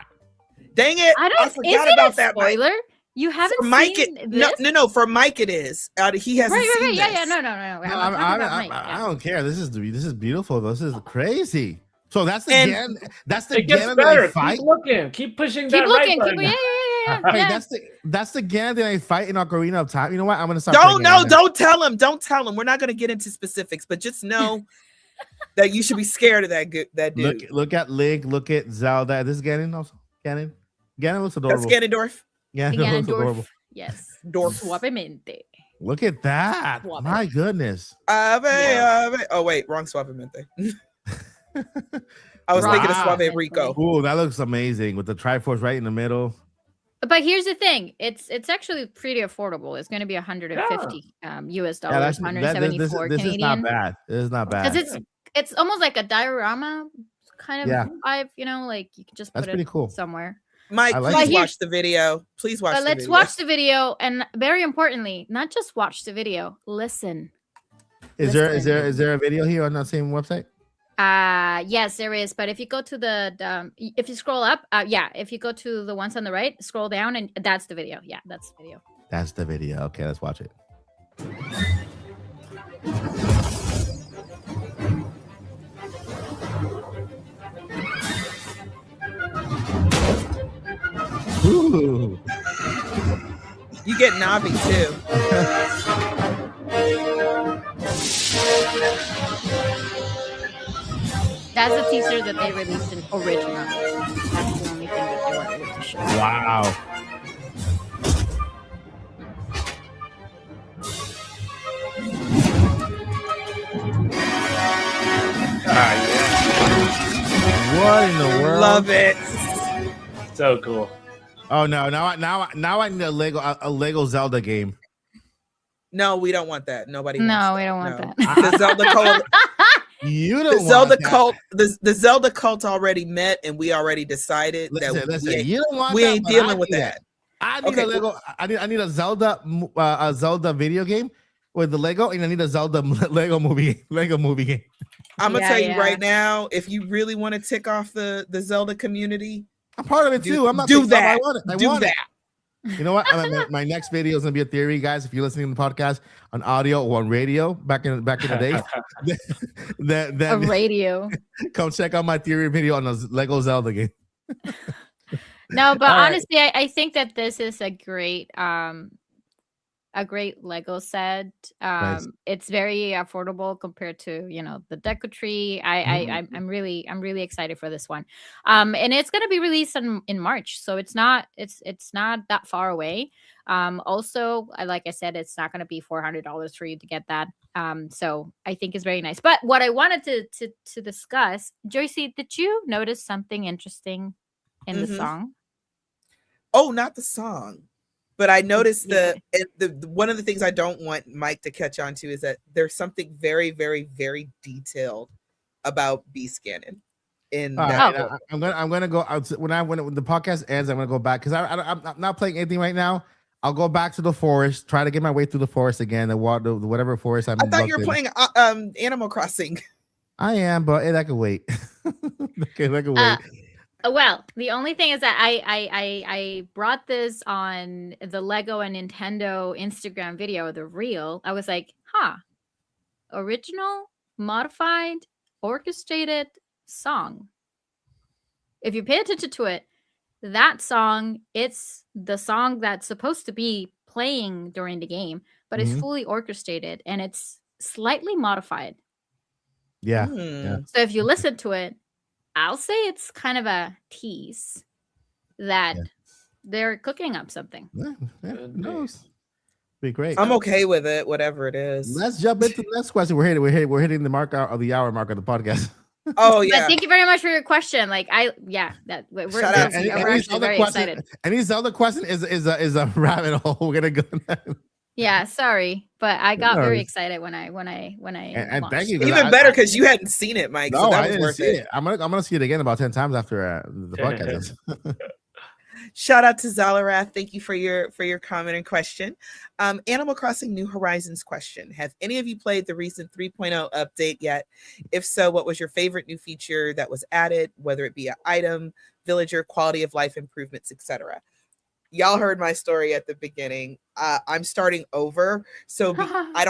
Dang it! I don't. Is forgot it about a that. Mike. spoiler? You haven't For Mike, seen no, this? no. For Mike, it is. He hasn't Right. seen Yeah. this. No. No, I'm talking about Mike. I don't care. This is beautiful. This is crazy. So that's the And- that's the It gets Ganon better. that I fight. Keep looking. Keep pushing Keep that looking. right button. Hey, Yeah. that's the Ganon that I fight in Ocarina of Time. You know what? I'm gonna start. Don't tell him. Don't tell him. We're not going to get into specifics, but just know that you should be scared of that dude. Look at Link. Look at Zelda. This is Ganon also. Ganon looks That's adorable. Ganondorf. Ganon looks adorable. Yes. Dorf. Suavemente. Look at that. Suave. My goodness. Oh wait, wrong Suavemente. I was thinking of Wow. Suave Rico. Ooh, that looks amazing with the Triforce right in the middle. But here's the thing: it's actually pretty affordable. It's going to be $150 US dollars, 174 this is not Canadian. bad. This is not bad. Because it's almost like a diorama kind of vibe, like you can just That's put pretty it cool. somewhere. Mike, I like please it. watch the video. Please watch But the let's video. watch the video, and very importantly, not just watch the video, listen. Is there a video here on that same website? Yes, there is. But if you go to if you scroll up, if you go to the ones on the right, scroll down, and that's the video. Yeah, that's the video. That's the video. Okay, let's watch it. Ooh. You get Navi too. That's a teaser that they released in original. That's the only thing that they were able to show. Wow. What in the world? Love it. So cool. Oh no! Now I need a Lego Zelda game. No, we don't want that. Nobody. No, wants we don't want No. that. The Zelda cult. You The don't Zelda want that. cult. The Zelda cult already met, and we already decided that Listen. You don't want we that, ain't but I dealing with need that. I need Okay. a Lego. I need a Zelda video game with the Lego, and I need a Zelda Lego movie game. I'm gonna Yeah, tell you yeah. right now, if you really want to tick off the Zelda community, I'm part of it too. I'm not do pissed off. that. I want it. I Do want it. that. You know what? My next video is gonna be a theory, guys. If you're listening to the podcast on audio or on radio back in the day, A then radio. come check out my theory video on the Lego Zelda game. No, but All right. honestly, I think that this is a great Lego set. Nice. It's very affordable compared to the Deco Tree. I'm really excited for this one. And it's gonna be released in March, so it's not that far away. Also, like I said, it's not gonna be $400 for you to get that. So I think it's very nice. But what I wanted to discuss, Joycey, did you notice something interesting in the song? Oh, not the song. But I noticed Yeah. the one of the things I don't want Mike to catch on to is that there's something very, very, very detailed about Beast Ganon. In All that right, book. I'm gonna go out when the podcast ends. I'm gonna go back because I'm not playing anything right now. I'll go back to the forest, try to get my way through the forest again, and walk whatever forest I'm. I thought you were located. playing Animal Crossing. I am, but that could wait. Okay, that could wait. Well, the only thing is that I brought this on the Lego and Nintendo Instagram video, the reel. I was like, original, modified, orchestrated song. If you pay attention to it, that song, it's the song that's supposed to be playing during the game, but it's fully orchestrated and it's slightly modified. Yeah. Hmm. Yeah. So if you listen to it, I'll say it's kind of a tease that they're cooking up something. Yeah, who knows? Be great. I'm okay with it, whatever it is. Let's jump into the next question. We're hitting the mark of the hour mark of the podcast. Oh But yeah. thank you very much for your question. Like we're Shout out. we're actually very excited. Any Zelda question is a rabbit hole. We're gonna go. Yeah, sorry, but I got very worries. excited when I And launched. thank you. Even better because you hadn't seen it, Mike. No, so that I was didn't worth see it. I'm gonna see it again about 10 times after the podcast. Shout out to Zalarath. Thank you for your comment and question. Animal Crossing New Horizons question. Have any of you played the recent 3.0 update yet? If so, what was your favorite new feature that was added, whether it be an item, villager, quality of life improvements, etc.? Y'all heard my story at the beginning. I'm starting over, so I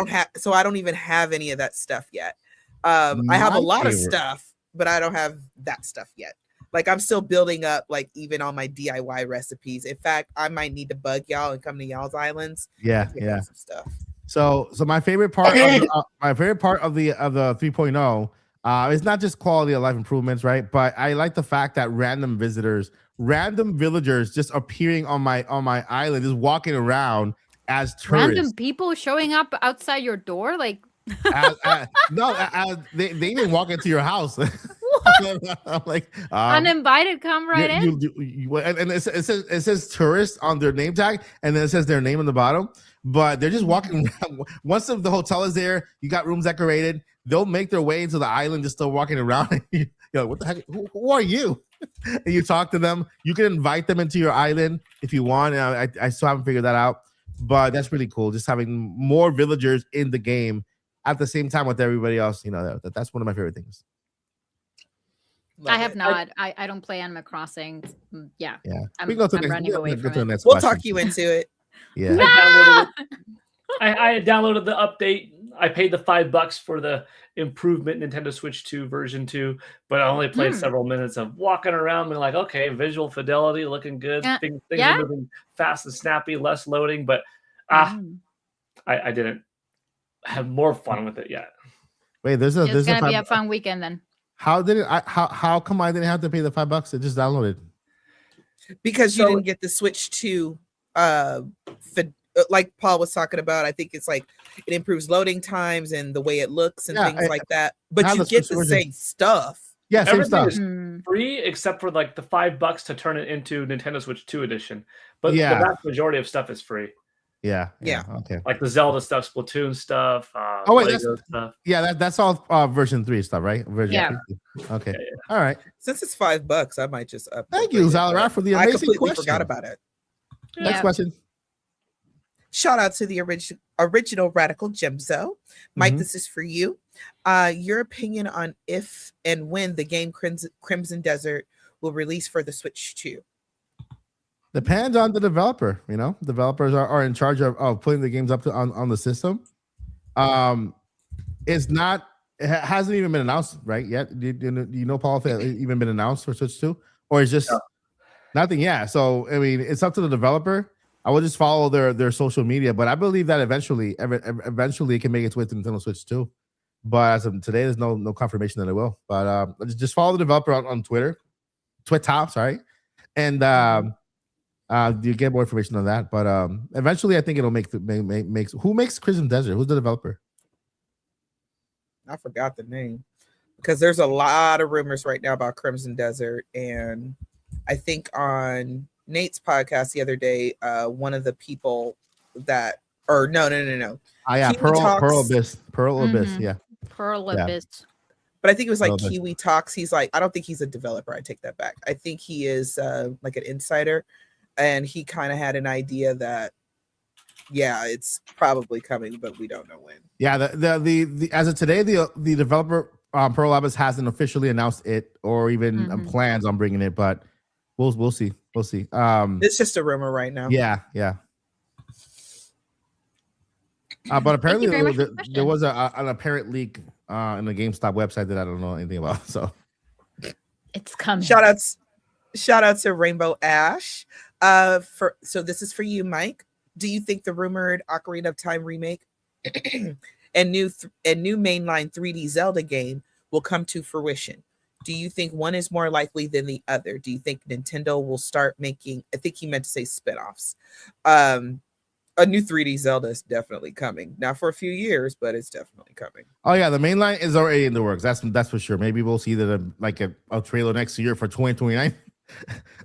don't even have any of that stuff yet. I have a lot of stuff, but I don't have that stuff yet. Like I'm still building up, like even on my DIY recipes. In fact, I might need to bug y'all and come to y'all's islands. Yeah. Some stuff. So my favorite part of the 3.0 is not just quality of life improvements, right? But I like the fact that random villagers just appearing on my island, just walking around as tourists. Random people showing up outside your door, like they even walk into your house. I'm like uninvited, come right in. And it says tourist on their name tag, and then it says their name on the bottom. But they're just walking around. Once the hotel is there, you got rooms decorated. They'll make their way into the island, just still walking around. You know, what the heck? Who are you? And you talk to them. You can invite them into your island if you want. And I still haven't figured that out, but that's really cool. Just having more villagers in the game at the same time with everybody else. You know, that's one of my favorite things. I have not. I don't play Animal Crossing. Yeah. We go to the running away from it. next We'll question. talk you into it. Yeah. I had downloaded the update. I paid the $5 for the improvement Nintendo Switch 2 version 2, but I only played several minutes of walking around and like, okay, visual fidelity looking good. Things are moving fast and snappy, less loading, but I didn't have more fun with it yet. Wait, there's It's gonna be a fun weekend then. How come I didn't have to pay the $5? It just downloaded. Because you didn't get the Switch 2 like Paul was talking about. I think it's like it improves loading times and the way it looks and things like that. But you get the same stuff. Yeah, same Everything stuff. is free except for like the $5 to turn it into Nintendo Switch 2 edition. But the vast majority of stuff is free. Yeah. Okay. Like the Zelda stuff, Splatoon stuff. Lego stuff. Yeah, that's all version 3 stuff, right? Version 3. Okay. All right. Since it's $5, I might just up. Thank you, Zalarath, for the I amazing completely question. forgot about it. Next question. Shout out to the Original Radical Gemzo. Mike, Mhm. this is for you. Your opinion on if and when the game Crimson Desert will release for the Switch 2. Depends on the developer. Developers are in charge of putting the games up on the system. It's not. It hasn't even been announced right yet. Do you know, Paul, if it even been announced for Switch 2, or it's just nothing? Yeah. So I mean, it's up to the developer. I will just follow their social media, but I believe that eventually it can make its way to Nintendo Switch 2. But as of today, there's no confirmation that it will. But just follow the developer on Twitter, sorry, and you get more information on that. But eventually, I think it'll make who makes Crimson Desert? Who's the developer? I forgot the name because there's a lot of rumors right now about Crimson Desert, and I think on Nate's podcast the other day, one of the people that, or no. Yeah, Pearl Abyss, yeah. Pearl Abyss. But I think it was like Kiwi Talks. He's like, I don't think he's a developer. I take that back. I think he is like an insider, and he kind of had an idea that, yeah, it's probably coming, but we don't know when. Yeah, the as of today, the developer Pearl Abyss hasn't officially announced it or even plans on bringing it, but we'll see. It's just a rumor right now. Yeah. But apparently there was an apparent leak in the GameStop website that I don't know anything about. So it's coming. Shout out to Rainbow Ash. So this is for you, Mike. Do you think the rumored Ocarina of Time remake and new mainline 3D Zelda game will come to fruition? Do you think one is more likely than the other? Do you think Nintendo will start making, I think he meant to say spinoffs. A new 3D Zelda is definitely coming. Not for a few years, but it's definitely coming. Oh yeah, the mainline is already in the works. That's for sure. Maybe we'll see that like a trailer next year for 2029.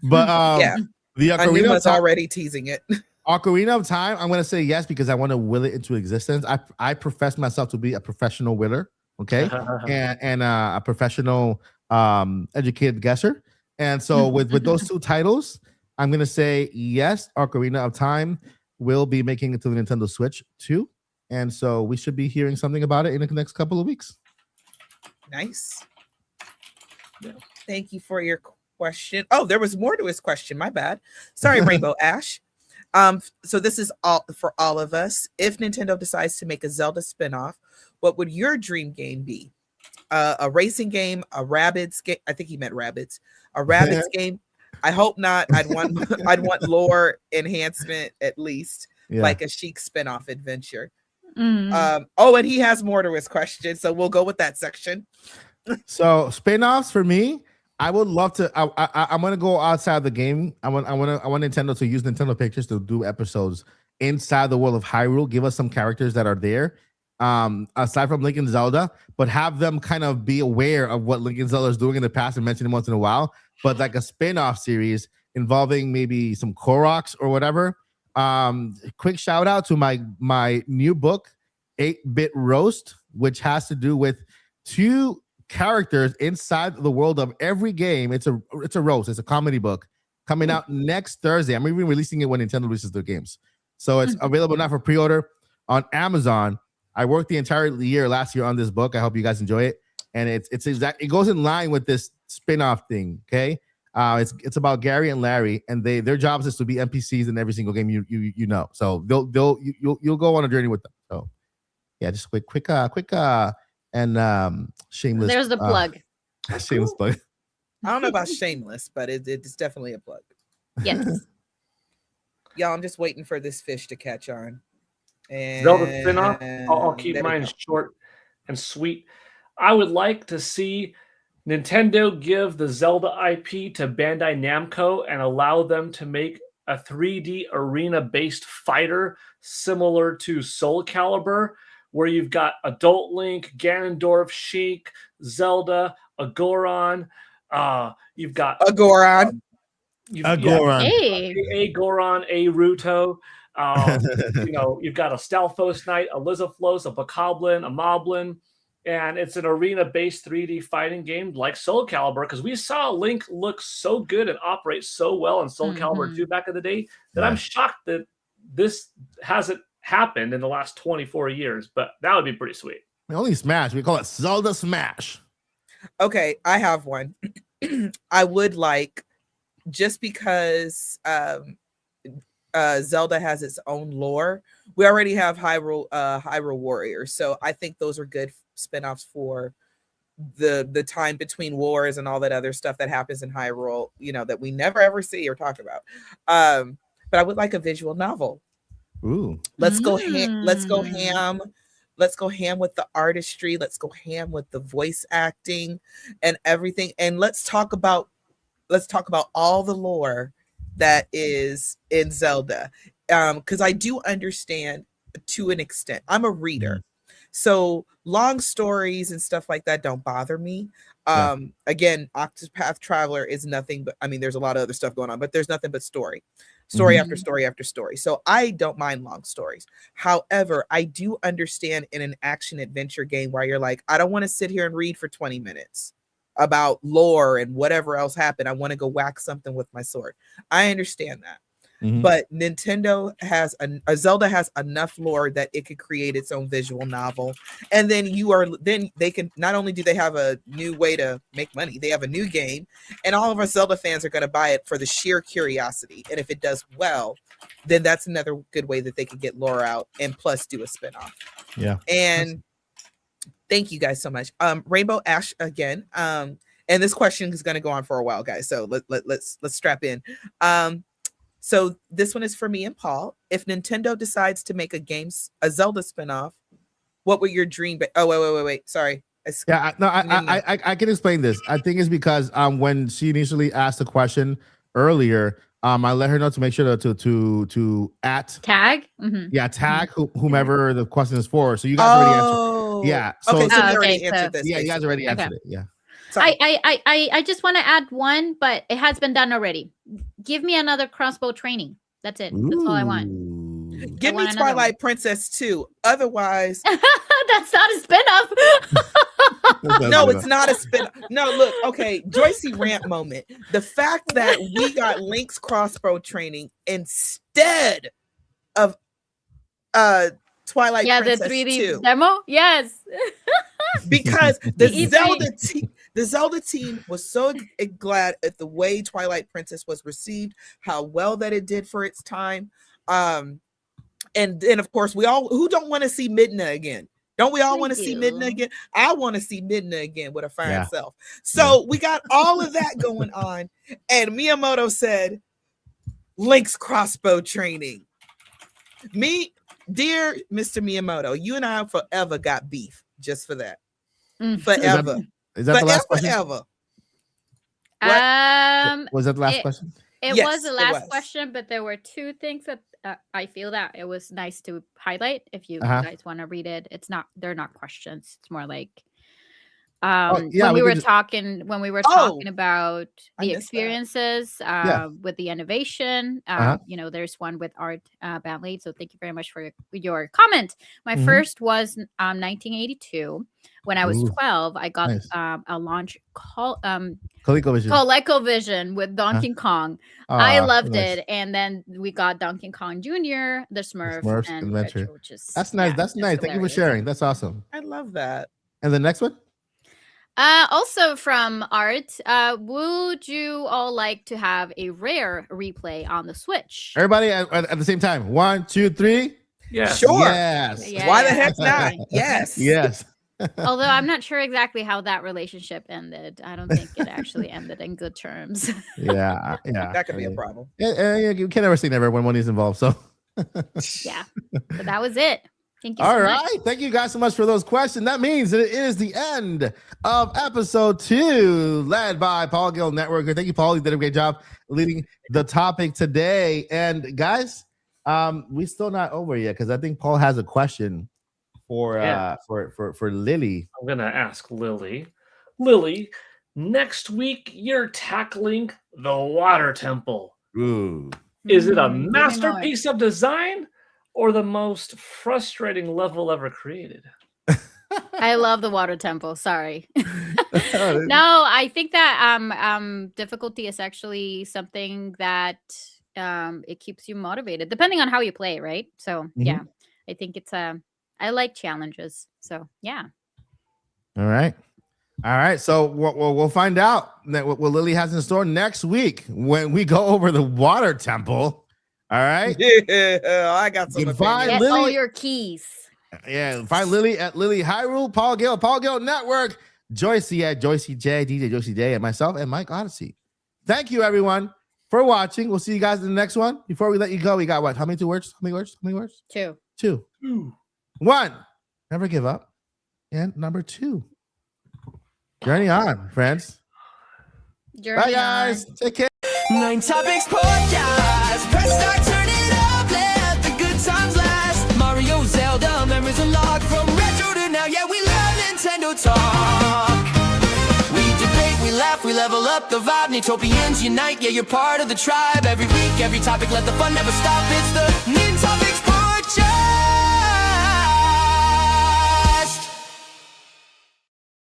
But yeah, the Ocarina of Time already teasing it. Ocarina of Time, I'm gonna say yes because I want to will it into existence. I profess myself to be a professional willer, okay, and a professional educated guesser. And so with those two titles, I'm gonna say yes. Ocarina of Time will be making it to the Nintendo Switch 2, and so we should be hearing something about it in the next couple of weeks. Nice. Yeah. Thank you for your question. Oh, there was more to his question. My bad. Sorry, Rainbow Ash. So this is all for all of us. If Nintendo decides to make a Zelda spinoff, what would your dream game be? A racing game, a Rabbids game. I think he meant Rabbids. A Rabbids game. I hope not. I'd want lore enhancement at least, like a Sheik spinoff adventure. And he has more to his question, so we'll go with that section. So spinoffs for me, I would love to. I'm gonna go outside the game. I want Nintendo to use Nintendo Pictures to do episodes inside the world of Hyrule. Give us some characters that are there, aside from Link and Zelda, but have them kind of be aware of what Link and Zelda is doing in the past and mention them once in a while. But like a spin-off series involving maybe some Koroks or whatever. Quick shout out to my new book, 8-Bit Roast, which has to do with 2 characters inside the world of every game. It's a roast. It's a comedy book coming out next Thursday. I'm even releasing it when Nintendo releases their games. So it's available now for pre-order on Amazon. I worked the entire year last year on this book. I hope you guys enjoy it. And it goes in line with this spin-off thing. Okay. It's about Gary and Larry, and their jobs is to be NPCs in every single game you know. So you'll go on a journey with them. So yeah, just quick and shameless. There's the plug. Shameless plug. I don't know about shameless, but it's definitely a plug. Yes. Y'all, I'm just waiting for this fish to catch on. And Zelda spinoff. I'll keep mine short and sweet. I would like to see Nintendo give the Zelda IP to Bandai Namco and allow them to make a 3D arena-based fighter similar to Soul Calibur, where you've got Adult Link, Ganondorf, Sheik, Zelda, Agoron. You've got Agoron. Hey. Agoron, Ruto. You've got a Stalfos Knight, a Lizaflos, a Bokoblin, a Moblin. And it's an arena-based 3D fighting game like Soul Calibur, because we saw Link look so good and operate so well in Soul Calibur 2 back in the day that I'm shocked that this hasn't happened in the last 24 years, but that would be pretty sweet. Only Smash. We call it Zelda Smash. Okay, I have one. I would like, just because Zelda has its own lore. We already have Hyrule Warriors, so I think those are good spinoffs for the time between wars and all that other stuff that happens in Hyrule, that we never ever see or talk about. But I would like a visual novel. Ooh. Let's go ham. Let's go ham with the artistry. Let's go ham with the voice acting and everything. And let's talk about all the lore that is in Zelda. Because I do understand to an extent. I'm a reader. So long stories and stuff like that don't bother me. Again, Octopath Traveler is nothing but, there's a lot of other stuff going on, but there's nothing but story after story after story. So I don't mind long stories. However, I do understand in an action adventure game where you're like, I don't want to sit here and read for 20 minutes about lore and whatever else happened. I want to go whack something with my sword. I understand that. But Nintendo Zelda has enough lore that it could create its own visual novel. And then they can, not only do they have a new way to make money, they have a new game, and all of our Zelda fans are going to buy it for the sheer curiosity. And if it does well, then that's another good way that they could get lore out and plus do a spinoff. Yeah. And thank you guys so much. Rainbow Ash again. And this question is going to go on for a while, guys. So let's strap in. So this one is for me and Paul. If Nintendo decides to make a Zelda spinoff, what would your dream be? Oh, wait. Sorry. I can explain this. I think it's because when she initially asked the question earlier, I let her know to make sure to at tag. Tag whomever the question is for. So you guys already answered. Yeah. So, okay, so we already answered this. Yeah, you guys already answered it. Yeah. I just want to add one, but it has been done already. Give me another crossbow training. That's it. That's all I want. Give me Twilight Princess 2. Otherwise, that's not a spinoff. No, it's not a spin. No, look, okay, Joycey rant moment. The fact that we got Link's crossbow training instead of Twilight Princess the 3D 2. demo. Yes, because the Zelda team was so glad at the way Twilight Princess was received, how well that it did for its time. And then of course who don't want to see Midna again? Don't we all want to see Midna again? I want to see Midna again with a fine self. So we got all of that going on, and Miyamoto said, Link's crossbow training. Dear Mr. Miyamoto, you and I forever got beef just for that. Forever. Is that the last question? Forever. Was that the last question? It was the last question, but there were two things that I feel that it was nice to highlight. If you guys want to read it, they're not questions. It's more like when we were talking about the experiences with the innovation. There's one with Art Bentley. So thank you very much for your comment. My first was 1982. When I was 12, I got a launch called ColecoVision with Donkey Kong. I loved it, and then we got Donkey Kong Jr., the Smurfs and Retro, which is that's nice. That's nice. Thank you for sharing. That's awesome. I love that. And the next one? Also from Art, would you all like to have a rare replay on the Switch? Everybody at the same time. 1, 2, 3. Yeah. Sure. Yes. Why the heck not? Yes. Yes. Although I'm not sure exactly how that relationship ended. I don't think it actually ended in good terms. Yeah. That could be a problem. You can't ever say never when money's involved. So yeah. But that was it. Thank you so much. Right. Thank you guys so much for those questions. That means that it is the end of episode 2, led by Paul Gill Networker. Thank you, Paul. You did a great job leading the topic today. And guys, we're still not over yet because I think Paul has a question for Lily. I'm gonna ask Lily. Lily, next week you're tackling the water temple. Ooh. Is it a masterpiece of design or the most frustrating level ever created? I love the water temple. Sorry. No, I think that difficulty is actually something that it keeps you motivated, depending on how you play, right? So yeah. I think it's I like challenges. So yeah. All right. So we'll find out what Lily has in store next week when we go over the water temple. All right. Yeah, I got some. Get Lily, all your keys. Yeah, find Lily at Lily Hyrule, Paul Gale Network, Joycey at Joycey J, DJ Joycey J, and myself and Mike Odyssey. Thank you, everyone, for watching. We'll see you guys in the next one. Before we let you go, we got what? How many words? 2. 2. 1. Never give up. And number 2. Journey on, friends. Bye, guys. Take care. Nintopics Podcast. Press start, turn it up, let the good times last. Mario, Zelda, memories unlocked from retro to now. Yeah, we love Nintendo talk. We debate, we laugh, we level up the vibe. Nintopians unite, yeah, you're part of the tribe. Every week, every topic, let the fun never stop. It's the Nintopics Podcast.